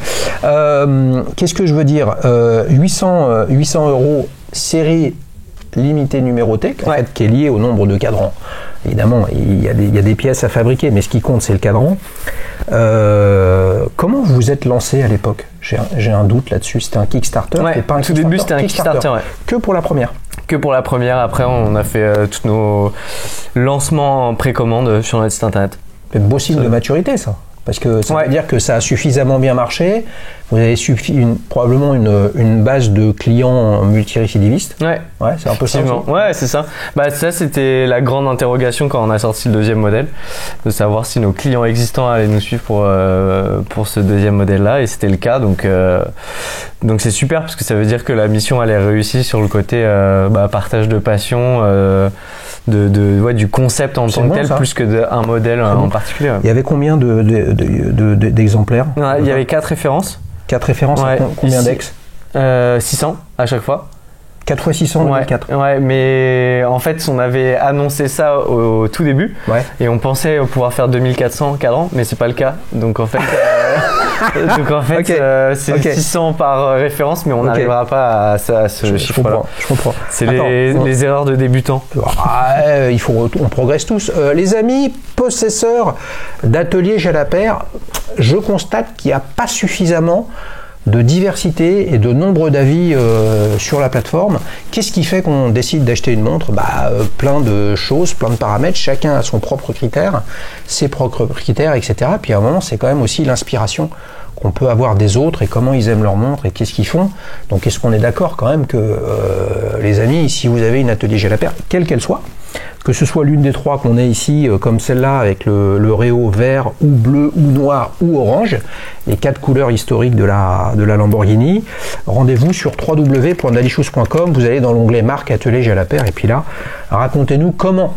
Qu'est-ce que je veux dire? 800 € série limitée numérotée, en fait, qui est liée au nombre de cadrans. Évidemment, il y a des pièces à fabriquer, mais ce qui compte, c'est le cadran. Comment vous vous êtes lancé à l'époque? J'ai un doute là-dessus. C'était un Kickstarter? Ouais, pas un tout début, c'était un Kickstarter. Ouais. Que pour la première? Que pour la première. Après, on a fait tous nos lancements en précommande sur notre site internet. C'est un beau signe de maturité, ça. Parce que ça veut dire que ça a suffisamment bien marché. Vous avez probablement une base de clients multirécidivistes. Ouais, c'est un peu ça. Ouais, c'est ça. Bah, ça, c'était la grande interrogation quand on a sorti le deuxième modèle, de savoir si nos clients existants allaient nous suivre pour ce deuxième modèle-là, et c'était le cas. Donc c'est super parce que ça veut dire que la mission elle est réussie sur le côté partage de passion. Du concept en tant que tel, plus que d'un modèle en particulier. Il y avait combien d'exemplaires? Il y avait 4 références. 4 références, combien d'ex? 600 à chaque fois. 4 x 600 en 2004. Ouais, mais en fait, on avait annoncé ça au tout début et on pensait pouvoir faire 2400 cadrans, mais c'est pas le cas. Donc en fait, c'est 600 par référence, mais on n'arrivera pas à ce chiffre-là. Je comprends. C'est les erreurs de débutants. On progresse tous. Les amis possesseurs d'ateliers Jalapert, je constate qu'il n'y a pas suffisamment de diversité et de nombre d'avis sur la plateforme. Qu'est-ce qui fait qu'on décide d'acheter une montre? Plein de choses, plein de paramètres, chacun a son propre critère, ses propres critères, etc. Puis à un moment, c'est quand même aussi l'inspiration qu'on peut avoir des autres et comment ils aiment leur montre et qu'est-ce qu'ils font. Donc est-ce qu'on est d'accord quand même que les amis, si vous avez une atelier Jalabert, quelle qu'elle soit, que ce soit l'une des trois qu'on ait ici, comme celle-là avec le Réo vert ou bleu ou noir ou orange, les 4 couleurs historiques de la Lamborghini, rendez-vous sur www.dalichous.com, vous allez dans l'onglet marque atelier Jalabert et puis là, racontez-nous comment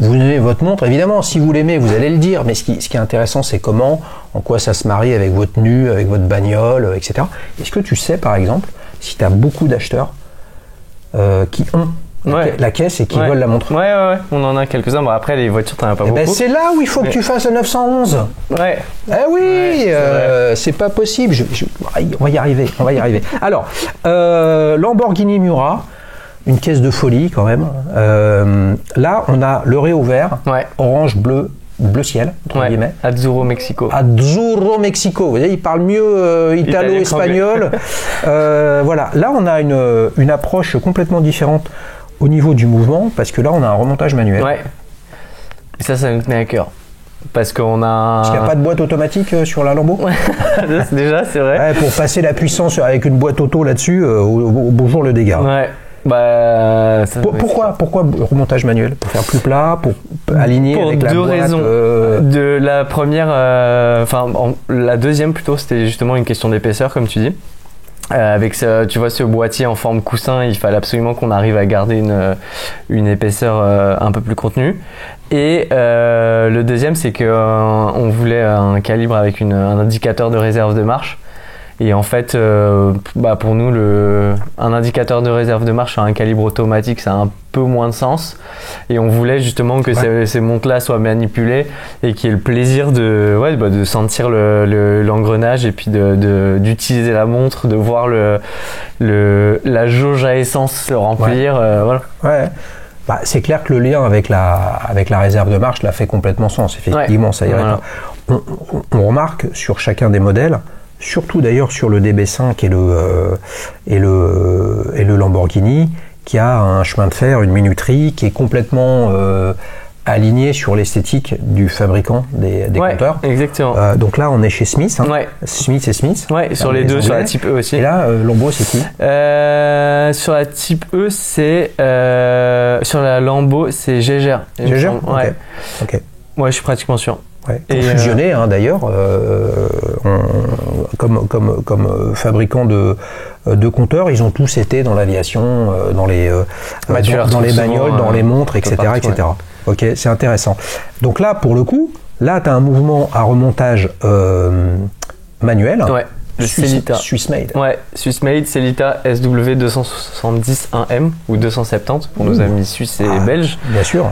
vous aimez votre montre. Évidemment, si vous l'aimez, vous allez le dire, mais ce qui est intéressant, c'est comment, en quoi ça se marie avec votre tenue, avec votre bagnole, etc. Est-ce que tu sais, par exemple, si tu as beaucoup d'acheteurs qui ont la caisse et qui veulent la montre? Ouais, on en a quelques-uns. Bon, après, les voitures, t'en as pas beaucoup. C'est là où il faut que tu fasses le 911. Ouais. Eh oui, c'est pas possible. On va y arriver. Alors, Lamborghini Miura. Une caisse de folie quand même. Là, on a le Réo vert, orange, bleu ciel, entre guillemets. Azzurro Mexico. Azzurro Mexico. Vous voyez, il parle mieux italo-espagnol. Voilà. Là, on a une approche complètement différente au niveau du mouvement, parce que là, on a un remontage manuel. Ouais. Et ça nous tenait à cœur. Parce qu'on a. Parce qu'il n'y a pas de boîte automatique sur la Lambo. Déjà, c'est vrai. Ouais, pour passer la puissance avec une boîte auto là-dessus, bonjour le dégât. Ouais. Pourquoi remontage manuel? Pour faire plus plat, pour aligner avec la boîte? Pour deux raisons. De la première, la deuxième plutôt, c'était justement une question d'épaisseur, comme tu dis. Avec tu vois ce boîtier en forme coussin, il fallait absolument qu'on arrive à garder une épaisseur un peu plus contenue. Et le deuxième, c'est qu'on voulait un calibre avec un indicateur de réserve de marche. Et en fait, pour nous, un indicateur de réserve de marche à un calibre automatique, ça a un peu moins de sens. Et on voulait justement que ces montres-là soient manipulées et qu'il y ait le plaisir de sentir l'engrenage et puis d'utiliser la montre, de voir la jauge à essence se remplir. Voilà. Ouais. C'est clair que le lien avec la réserve de marche, là, fait complètement sens. Effectivement, ça irait pas. On remarque sur chacun des modèles, surtout d'ailleurs sur le DB5 et le Lamborghini, qui a un chemin de fer, une minuterie qui est complètement aligné sur l'esthétique du fabricquant des compteurs. Exactement. Donc là, on est chez Smith. Smith et Smith. Ouais, sur les deux, sur la type E aussi. Et là, Lambo, c'est qui? Sur la type E, c'est sur la Lambo, c'est Gégère. Gégère. Ouais. Ok. Ouais, je suis pratiquement sûr. Ouais. Et fusionné d'ailleurs, comme fabricants de compteurs, ils ont tous été dans l'aviation, dans les bagnoles, dans les montres, etc. etc. Ok, c'est intéressant. Donc là, pour le coup, tu as un mouvement à remontage manuel. Ouais. Swiss made. Ouais, Swiss made, Sellita SW270 1M ou 270 pour nos amis suisses et belges. Bien sûr.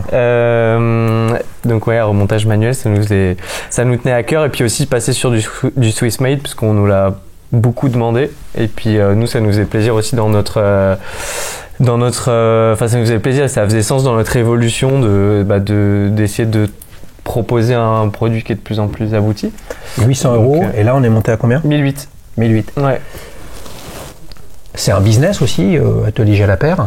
Donc remontage manuel, ça nous tenait à cœur, et puis aussi passer sur du Swiss made parce qu'on nous l'a beaucoup demandé, et puis nous ça nous faisait plaisir aussi ça nous faisait plaisir et ça faisait sens dans notre évolution d'essayer de proposer un produit qui est de plus en plus abouti. 800 €, et là on est monté à combien? 1008. Ouais. C'est un business aussi, Atelier Jalabert.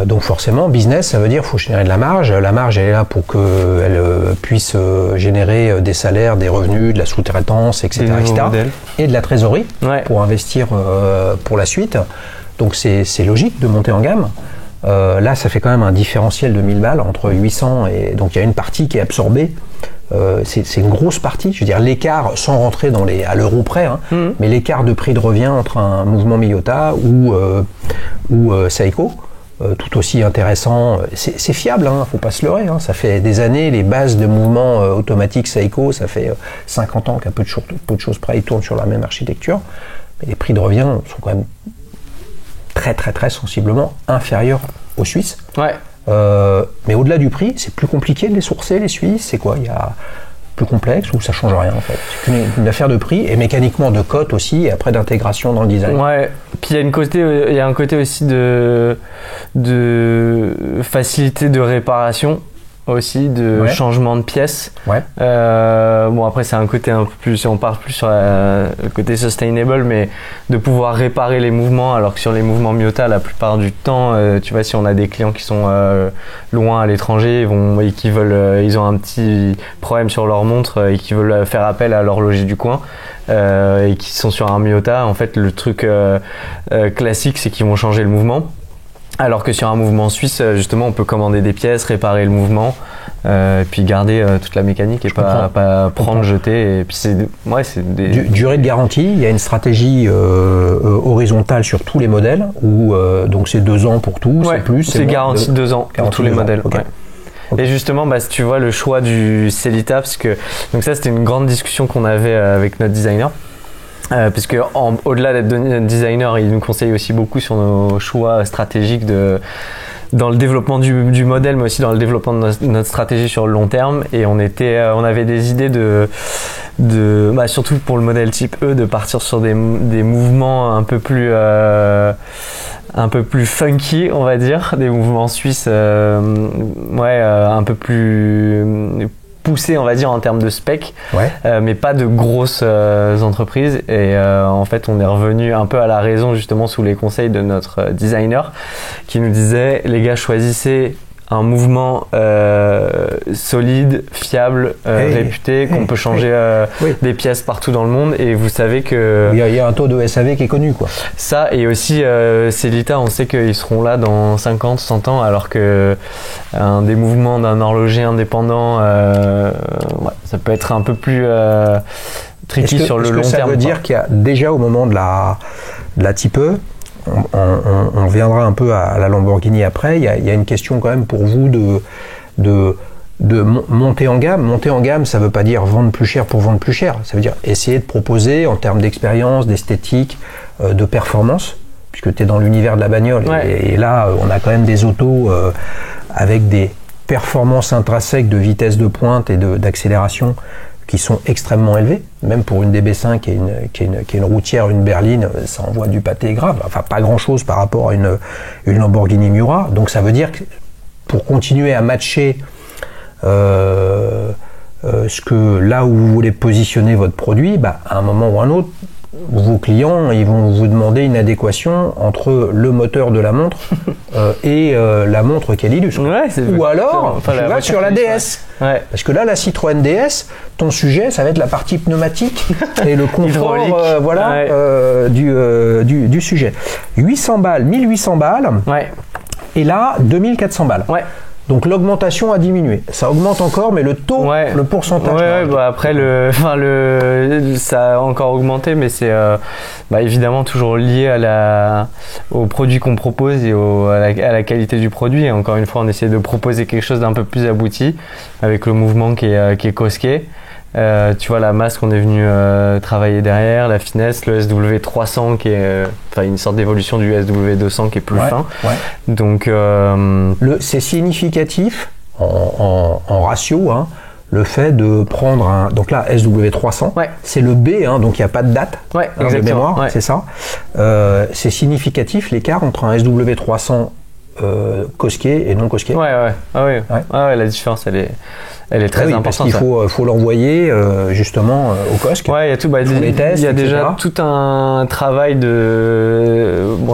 Donc forcément, business, ça veut dire qu'il faut générer de la marge. La marge, elle est là pour qu'elle puisse générer des salaires, des revenus, de la sous-traitance, etc. Et de la trésorerie pour investir pour la suite. Donc c'est logique de monter en gamme. Là, ça fait quand même un différentiel de 1000 balles entre 800 et... Donc il y a une partie qui est absorbée. C'est une grosse partie. Je veux dire, l'écart, sans rentrer à l'euro près, mais l'écart de prix de revient entre un mouvement Miyota ou Seiko, tout aussi intéressant. C'est fiable, faut pas se leurrer. Ça fait des années, les bases de mouvement automatique Seiko, ça fait 50 ans qu'à peu de choses près, ils tournent sur la même architecture. Mais les prix de revient sont quand même très très très sensiblement inférieurs aux Suisses. Ouais. Mais au-delà du prix, c'est plus compliqué de les sourcer, les Suisses. C'est quoi? Il y a plus complexe ou ça change rien en fait? C'est qu'une affaire de prix et mécaniquement de cote aussi, et après d'intégration dans le design. Ouais. Puis il y a un côté aussi de facilité de réparation. aussi de changement de pièces. Bon après c'est un côté un peu plus, on part plus sur le côté sustainable, mais de pouvoir réparer les mouvements, alors que sur les mouvements Miyota la plupart du temps, tu vois, si on a des clients qui sont loin à l'étranger et qui veulent, ils ont un petit problème sur leur montre et qui veulent faire appel à l'horloger du coin et qui sont sur un Miyota, en fait le truc classique c'est qu'ils vont changer le mouvement. Alors que sur un mouvement suisse, justement, on peut commander des pièces, réparer le mouvement, puis garder toute la mécanique et pas prendre, jeter. Et puis c'est durée de garantie. Il y a une stratégie horizontale sur tous les modèles, où donc c'est 2 ans pour tout, c'est plus. C'est garantie 2 ans pour tous les modèles. Okay. Et justement, si tu vois le choix du Sellita, parce que donc ça c'était une grande discussion qu'on avait avec notre designer. Parce que au-delà d'être designer, il nous conseille aussi beaucoup sur nos choix stratégiques dans le développement du modèle, mais aussi dans le développement de notre stratégie sur le long terme. Et on avait des idées surtout pour le modèle type E, de partir sur des mouvements un peu plus funky, on va dire, des mouvements suisses, un peu plus poussé, on va dire, en termes de spec, mais pas de grosses entreprises. Et en fait, on est revenu un peu à la raison, justement, sous les conseils de notre designer, qui nous disait, les gars, choisissez un mouvement solide, fiable, réputé, qu'on peut changer des pièces partout dans le monde, et vous savez que... Il y a un taux de SAV qui est connu, quoi. Ça, et aussi Sellita, on sait qu'ils seront là dans 50, 100 ans, alors que des mouvements d'un horloger indépendant, ça peut être un peu plus tricky sur le long terme. Ça veut dire qu'il y a déjà, au moment de la type E, on reviendra un peu à la Lamborghini après, il y a une question quand même pour vous de monter en gamme. Monter en gamme, ça ne veut pas dire vendre plus cher pour vendre plus cher, ça veut dire essayer de proposer en termes d'expérience, d'esthétique, de performance, puisque tu es dans l'univers de la bagnole, et là on a quand même des autos avec des performances intrinsèques de vitesse de pointe et d'accélération qui sont extrêmement élevés, même pour une DB5 qui est une routière, une berline, ça envoie du pâté grave, enfin pas grand chose par rapport à une Lamborghini Miura. Donc ça veut dire que pour continuer à matcher là où vous voulez positionner votre produit, à un moment ou un autre, vos clients, ils vont vous demander une adéquation entre le moteur de la montre et la montre qu'elle illustre. Ou alors, tu vas sur la DS. Parce que là, la Citroën DS, ton sujet, ça va être la partie pneumatique et le confort du sujet. 800 balles, 1800 balles, et là, 2400 balles. Donc l'augmentation a diminué. Ça augmente encore, mais le taux, le pourcentage. Après ça a encore augmenté, mais c'est évidemment toujours lié au produit qu'on propose et à la qualité du produit. Et encore une fois, on essaie de proposer quelque chose d'un peu plus abouti avec le mouvement qui est Cosquet. Tu vois la masse qu'on est venu travailler derrière, la finesse, le SW300 qui est une sorte d'évolution du SW200 qui est plus fin. Donc c'est significatif en ratio, le fait de prendre donc là SW300, c'est le B, donc il n'y a pas de date de mémoire, c'est ça. C'est significatif l'écart entre un SW300 Cosquet et non Cosquet. La différence elle est très importante. Parce qu'il faut l'envoyer justement au COSC. Il y a tout, les tests, il y a déjà tout un travail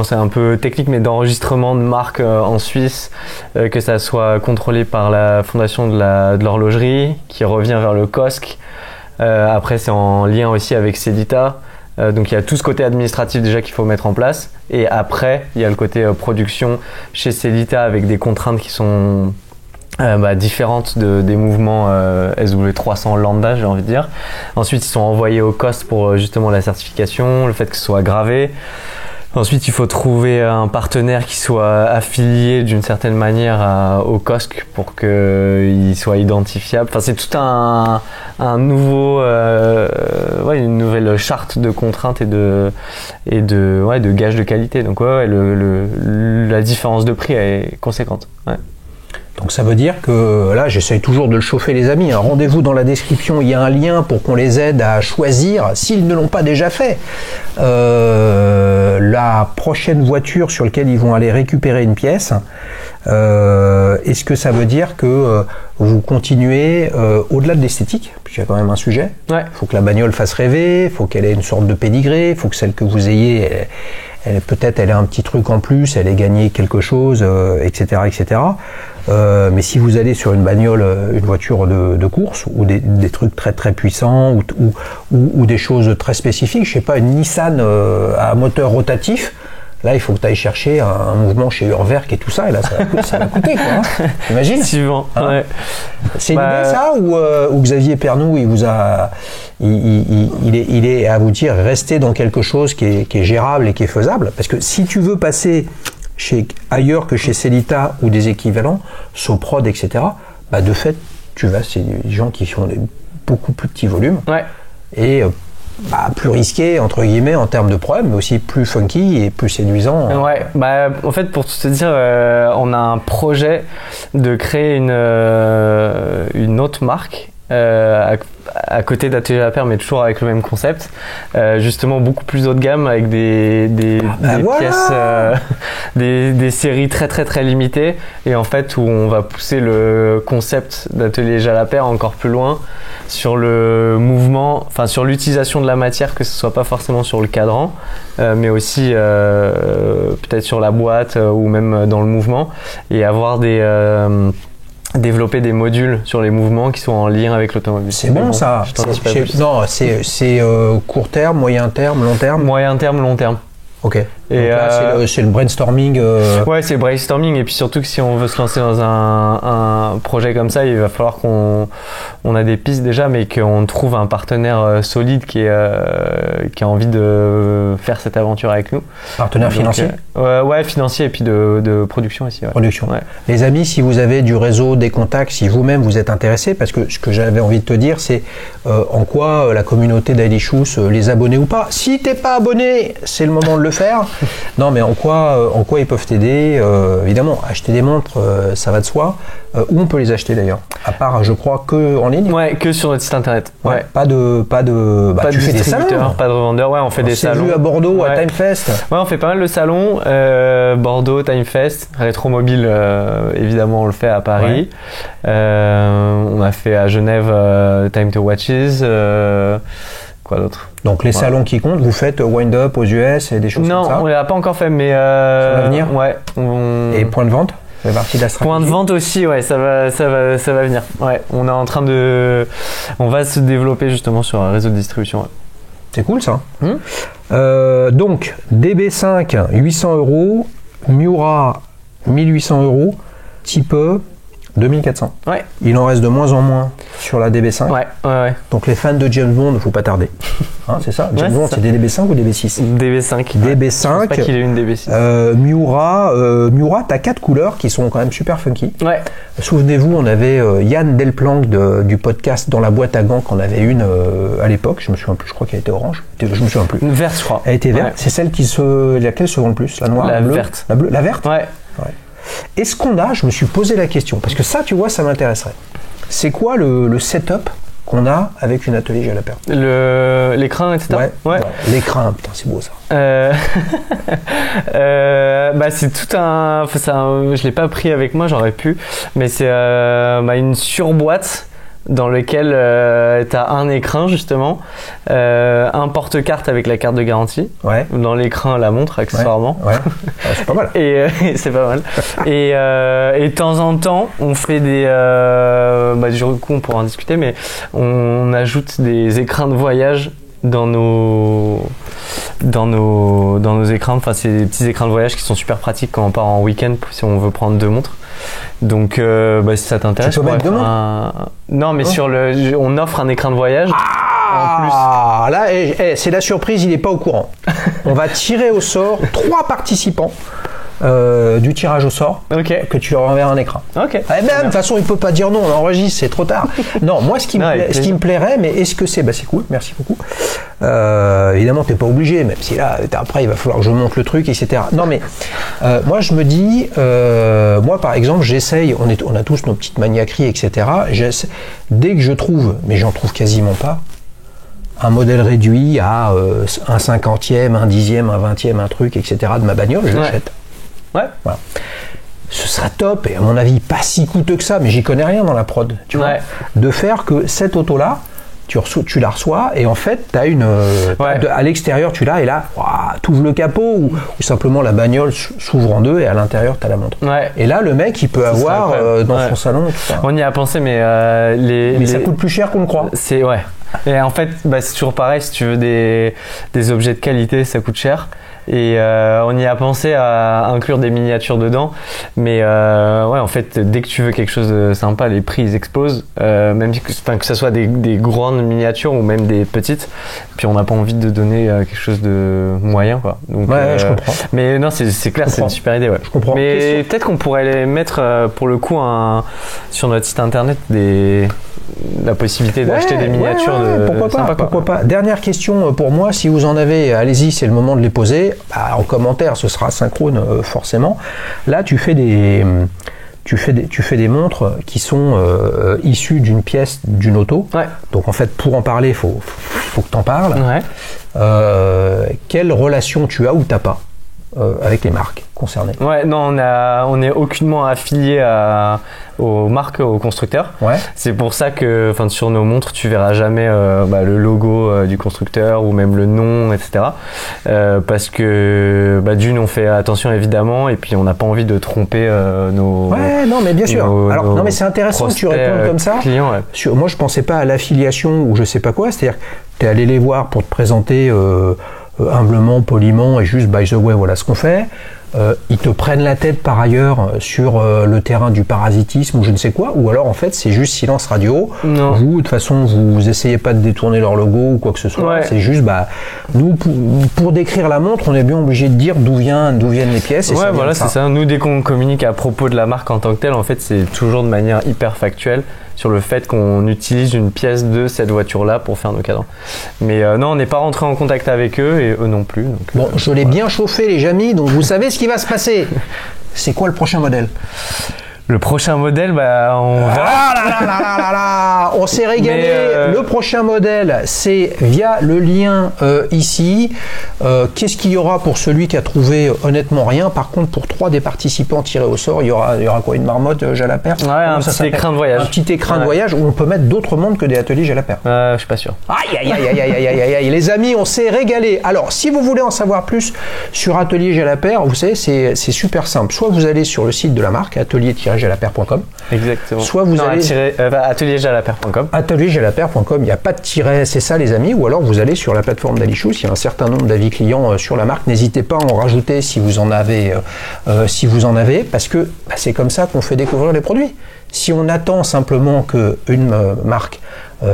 c'est un peu technique, mais d'enregistrement de marque en Suisse, que ça soit contrôlé par la fondation de l'horlogerie, qui revient vers le COSC. Après, c'est en lien aussi avec Sellita. Donc il y a tout ce côté administratif déjà qu'il faut mettre en place, et après il y a le côté production chez Sellita avec des contraintes qui sont différentes des mouvements SW300 lambda, j'ai envie de dire. Ensuite ils sont envoyés au COSC pour justement la certification, le fait que ce soit gravé. Ensuite, il faut trouver un partenaire qui soit affilié d'une certaine manière au COSC pour qu'il soit identifiable. Enfin, c'est tout un nouveau, une nouvelle charte de contraintes et de gages de qualité. Donc, la différence de prix est conséquente. Donc ça veut dire que là, j'essaye toujours de le chauffer, les amis. Un rendez-vous dans la description, il y a un lien pour qu'on les aide à choisir, s'ils ne l'ont pas déjà fait, la prochaine voiture sur laquelle ils vont aller récupérer une pièce. Est-ce que ça veut dire que vous continuez au-delà de l'esthétique, puisqu'il y a quand même un sujet. Il faut que la bagnole fasse rêver, il faut qu'elle ait une sorte de pédigré, il faut que celle que vous ayez, peut-être elle ait un petit truc en plus, elle ait gagné quelque chose, etc. etc. Mais si vous allez sur une bagnole, une voiture de course, ou des trucs très très puissants, ou des choses très spécifiques, je sais pas, une Nissan à moteur rotatif, là, il faut que tu ailles chercher un mouvement chez Urwerk et tout ça, et là, ça va coûter, quoi. Hein. T'imagines ? Suivant. Hein, ouais. C'est une idée, ça, ou Xavier Pernou, il est à vous dire, restez dans quelque chose qui est gérable et qui est faisable. Parce que si tu veux passer ailleurs que chez Célita ou des équivalents, Soprod, etc., bah, de fait, tu vas, c'est des gens qui font des beaucoup plus petits volumes. Ouais. Et plus risqué entre guillemets en termes de problèmes, mais aussi plus funky et plus séduisant. Ouais, en fait pour te dire, on a un projet de créer une autre marque à côté d'Atelier La Paire, mais toujours avec le même concept, justement beaucoup plus haut de gamme, avec des pièces, des séries très très très limitées, et en fait où on va pousser le concept d'Atelier La Paire encore plus loin sur le mouvement, enfin sur l'utilisation de la matière, que ce soit pas forcément sur le cadran, mais aussi peut-être sur la boîte ou même dans le mouvement, et avoir développer des modules sur les mouvements qui sont en lien avec l'automobile. C'est bon, ça. Non, c'est court terme, moyen terme, long terme. Moyen terme, long terme. Ok. Et donc là, c'est le brainstorming. Ouais, c'est brainstorming, et puis surtout que si on veut se lancer dans un projet comme ça, il va falloir qu'on a des pistes déjà, mais qu'on trouve un partenaire solide qui a envie de faire cette aventure avec nous. Partenaire financier. Ouais, financier, et puis de production aussi. Ouais. Production. Ouais. Les amis, si vous avez du réseau, des contacts, si vous-même vous êtes intéressé, parce que ce que j'avais envie de te dire, c'est en quoi la communauté Daily Shoes, les abonnés ou pas. Si t'es pas abonné, c'est le moment de le faire. Non, mais en quoi ils peuvent t'aider, évidemment, acheter des montres, ça va de soi. Où on peut les acheter d'ailleurs? À part, je crois, que en ligne. Ouais, que sur notre site internet. Ouais. Pas de tu fais des salons. Pas de revendeurs. Ouais, on fait des salons. Vu à Bordeaux, à Timefest. Ouais, on fait pas mal de salons. Bordeaux, Timefest, Rétromobile, évidemment, on le fait à Paris. Ouais. On a fait à Genève Time to Watches. Quoi d'autre? Donc les salons qui comptent, vous faites Wind Up aux US et des choses comme ça? Non, on l'a pas encore fait, mais sur l'avenir. Ouais. Et point de vente? Ça fait partie de la stratégie. Point de vente aussi, ouais, ça va venir. Ouais, on est en train on va se développer justement sur un réseau de distribution. Ouais. C'est cool ça. Donc DB5 800 €, Miura 1800 €, Type 2400. Ouais. Il en reste de moins en moins sur la DB5. Ouais. Donc les fans de James Bond, il ne faut pas tarder. Hein, c'est ça? James Bond, c'est des DB5 ou DB6? DB5. DB5. Je pense pas qu'il ait une DB6. Miura, t'as 4 couleurs qui sont quand même super funky. Ouais. Souvenez-vous, on avait Yann Delplanque du podcast Dans la boîte à gants, qu'on avait une à l'époque. Je me souviens plus, je crois qu'elle était orange. Je me souviens plus. Une verte, je crois. Elle était verte. Ouais. C'est celle laquelle se vend le plus? La noire? La bleue? Verte. La bleue? La verte? Ouais. Est-ce qu'on a, je me suis posé la question, parce que ça, tu vois, ça m'intéresserait. C'est quoi le setup qu'on a avec une atelier à la paire? L'écran, etc. Ouais. L'écran, putain, c'est beau ça. C'est tout je l'ai pas pris avec moi, j'aurais pu, mais c'est une surboîte dans lequel tu as un écran justement, un porte-carte avec la carte de garantie, dans l'écran la montre accessoirement, c'est pas mal. Et c'est pas mal. Et de temps en temps on fait des du coup on pourra en discuter, mais on ajoute des écrans de voyage dans nos écrans. Enfin, c'est des petits écrans de voyage qui sont super pratiques quand on part en week-end, si on veut prendre 2 montres. Donc si ça t'intéresse, tu peux mettre 2 montres? Non, mais on offre un écran de voyage. En plus. Là, c'est la surprise, il n'est pas au courant. On va tirer au sort 3 participants du tirage au sort, que tu leur enverras un écran. Ok. De toute façon, il peut pas dire non, on enregistre, c'est trop tard. Non, moi, ce qui me plairait, mais est-ce que c'est... c'est cool, merci beaucoup. Évidemment, t'es pas obligé, même si là, après, il va falloir que je monte le truc, etc. Non, mais moi, je me dis, moi, par exemple, j'essaye, on a tous nos petites maniaqueries, etc. Dès que je trouve, mais j'en trouve quasiment pas, un modèle réduit à un 50e, un 10e, un 20e, un truc, etc. de ma bagnole, je l'achète. Ouais. Voilà. Ce sera top, et à mon avis, pas si coûteux que ça, mais j'y connais rien dans la prod, tu vois, de faire que cette auto-là, tu la reçois, et en fait, tu as à l'extérieur, tu l'as, et là, tu ouvres le capot, ou simplement la bagnole s'ouvre en deux, et à l'intérieur, tu as la montre. Ouais. Et là, le mec, il peut avoir dans son salon. Tout ça. On y a pensé, mais ça coûte plus cher qu'on le croit. Et en fait, c'est toujours pareil, si tu veux des objets de qualité, ça coûte cher. Et on y a pensé à inclure des miniatures dedans, mais en fait, dès que tu veux quelque chose de sympa, les prix ils explosent, même que ce soit des grandes miniatures ou même des petites. Puis on n'a pas envie de donner quelque chose de moyen, quoi. Donc, je comprends. Mais non, c'est clair, c'est une super idée, Je comprends. Mais peut-être qu'on pourrait les mettre pour le coup sur notre site internet la possibilité d'acheter des miniatures de pourquoi pas. Dernière question pour moi, si vous en avez, allez-y, c'est le moment de les poser. En commentaire, ce sera synchrone forcément. Là, tu fais des montres qui sont issues d'une pièce d'une auto. Ouais. Donc en fait, pour en parler, faut que tu en parles. Ouais. Quelle relation tu as ou t'as pas avec les marques concernées? Ouais, non, on est aucunement affilié aux marques, aux constructeurs. Ouais. C'est pour ça que, sur nos montres, tu verras jamais le logo du constructeur ou même le nom, etc. Parce que d'une, on fait attention évidemment, et puis on n'a pas envie de tromper nos. Ouais, non, mais bien sûr. Alors, non, mais c'est intéressant que tu répondes comme ça. Clients, moi, je pensais pas à l'affiliation ou je sais pas quoi. C'est-à-dire, t'es allé les voir pour te présenter. Humblement, poliment, et juste by the way, voilà ce qu'on fait. Ils te prennent la tête par ailleurs sur le terrain du parasitisme ou je ne sais quoi, ou alors en fait c'est juste silence radio. Non. Vous, de toute façon, vous essayez pas de détourner leur logo ou quoi que ce soit. Ouais. C'est juste, nous, pour décrire la montre, on est bien obligé de dire d'où viennent les pièces. Et voilà, c'est ça. Nous, dès qu'on communique à propos de la marque en tant que telle, en fait, c'est toujours de manière hyper factuelle sur le fait qu'on utilise une pièce de cette voiture-là pour faire nos cadrans. Mais non, on n'est pas rentré en contact avec eux et eux non plus. Donc, bon, je l'ai bien chauffé les amis, donc vous savez ce qui va se passer. C'est quoi le prochain modèle? Le prochain modèle, on verra. On s'est régalé. Le prochain modèle, c'est via le lien ici. Qu'est-ce qu'il y aura pour celui qui a trouvé honnêtement rien? Par contre, pour 3 des participants tirés au sort, il y aura quoi? Une marmotte Jalapert? Ouais, un petit écrin de voyage. Un petit écrin de voyage où on peut mettre d'autres montres que des ateliers Jalapert. Je suis pas sûr. Aïe. Les amis, on s'est régalé. Alors, si vous voulez en savoir plus sur Atelier Jalapert, vous savez, c'est super simple. Soit vous allez sur le site de la marque, atelier-jalapert.com. Exactement. Soit vous allez atelier-jalapert.com. Atelier-jalapert.com, il n'y a pas de tiret, c'est ça les amis. Ou alors vous allez sur la plateforme d'Alichous, il y a un certain nombre d'avis clients sur la marque. N'hésitez pas à en rajouter si vous en avez, parce que c'est comme ça qu'on fait découvrir les produits. Si on attend simplement qu'une marque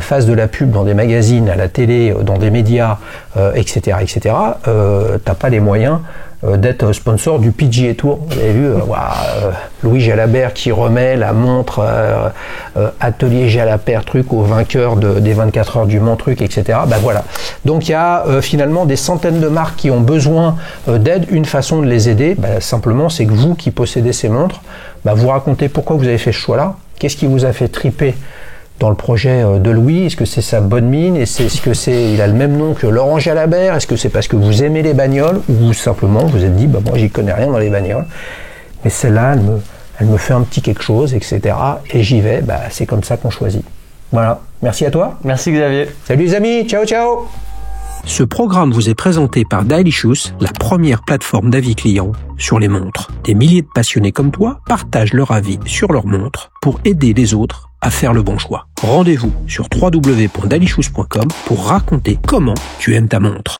fasse de la pub dans des magazines, à la télé, dans des médias, etc., t'as pas les moyens d'être sponsor du PGA Tour. Vous avez vu, Louis Jalabert qui remet la montre Atelier Jalabert truc au vainqueur des 24 heures du Mans truc, etc. Voilà. Donc il y a finalement des centaines de marques qui ont besoin d'aide. Une façon de les aider, simplement, c'est que vous qui possédez ces montres, vous racontez pourquoi vous avez fait ce choix-là. Qu'est-ce qui vous a fait triper dans le projet de Louis? Est-ce que c'est sa bonne mine? Est-ce que il a le même nom que Laurent Jalabert? Est-ce que c'est parce que vous aimez les bagnoles? Ou simplement vous êtes dit, moi j'y connais rien dans les bagnoles, mais celle-là, elle me fait un petit quelque chose, etc. Et j'y vais, c'est comme ça qu'on choisit. Voilà. Merci à toi. Merci Xavier. Salut les amis, ciao. Ce programme vous est présenté par Dailyshoes, la première plateforme d'avis clients sur les montres. Des milliers de passionnés comme toi partagent leur avis sur leurs montres pour aider les autres à faire le bon choix. Rendez-vous sur www.dailyshoes.com pour raconter comment tu aimes ta montre.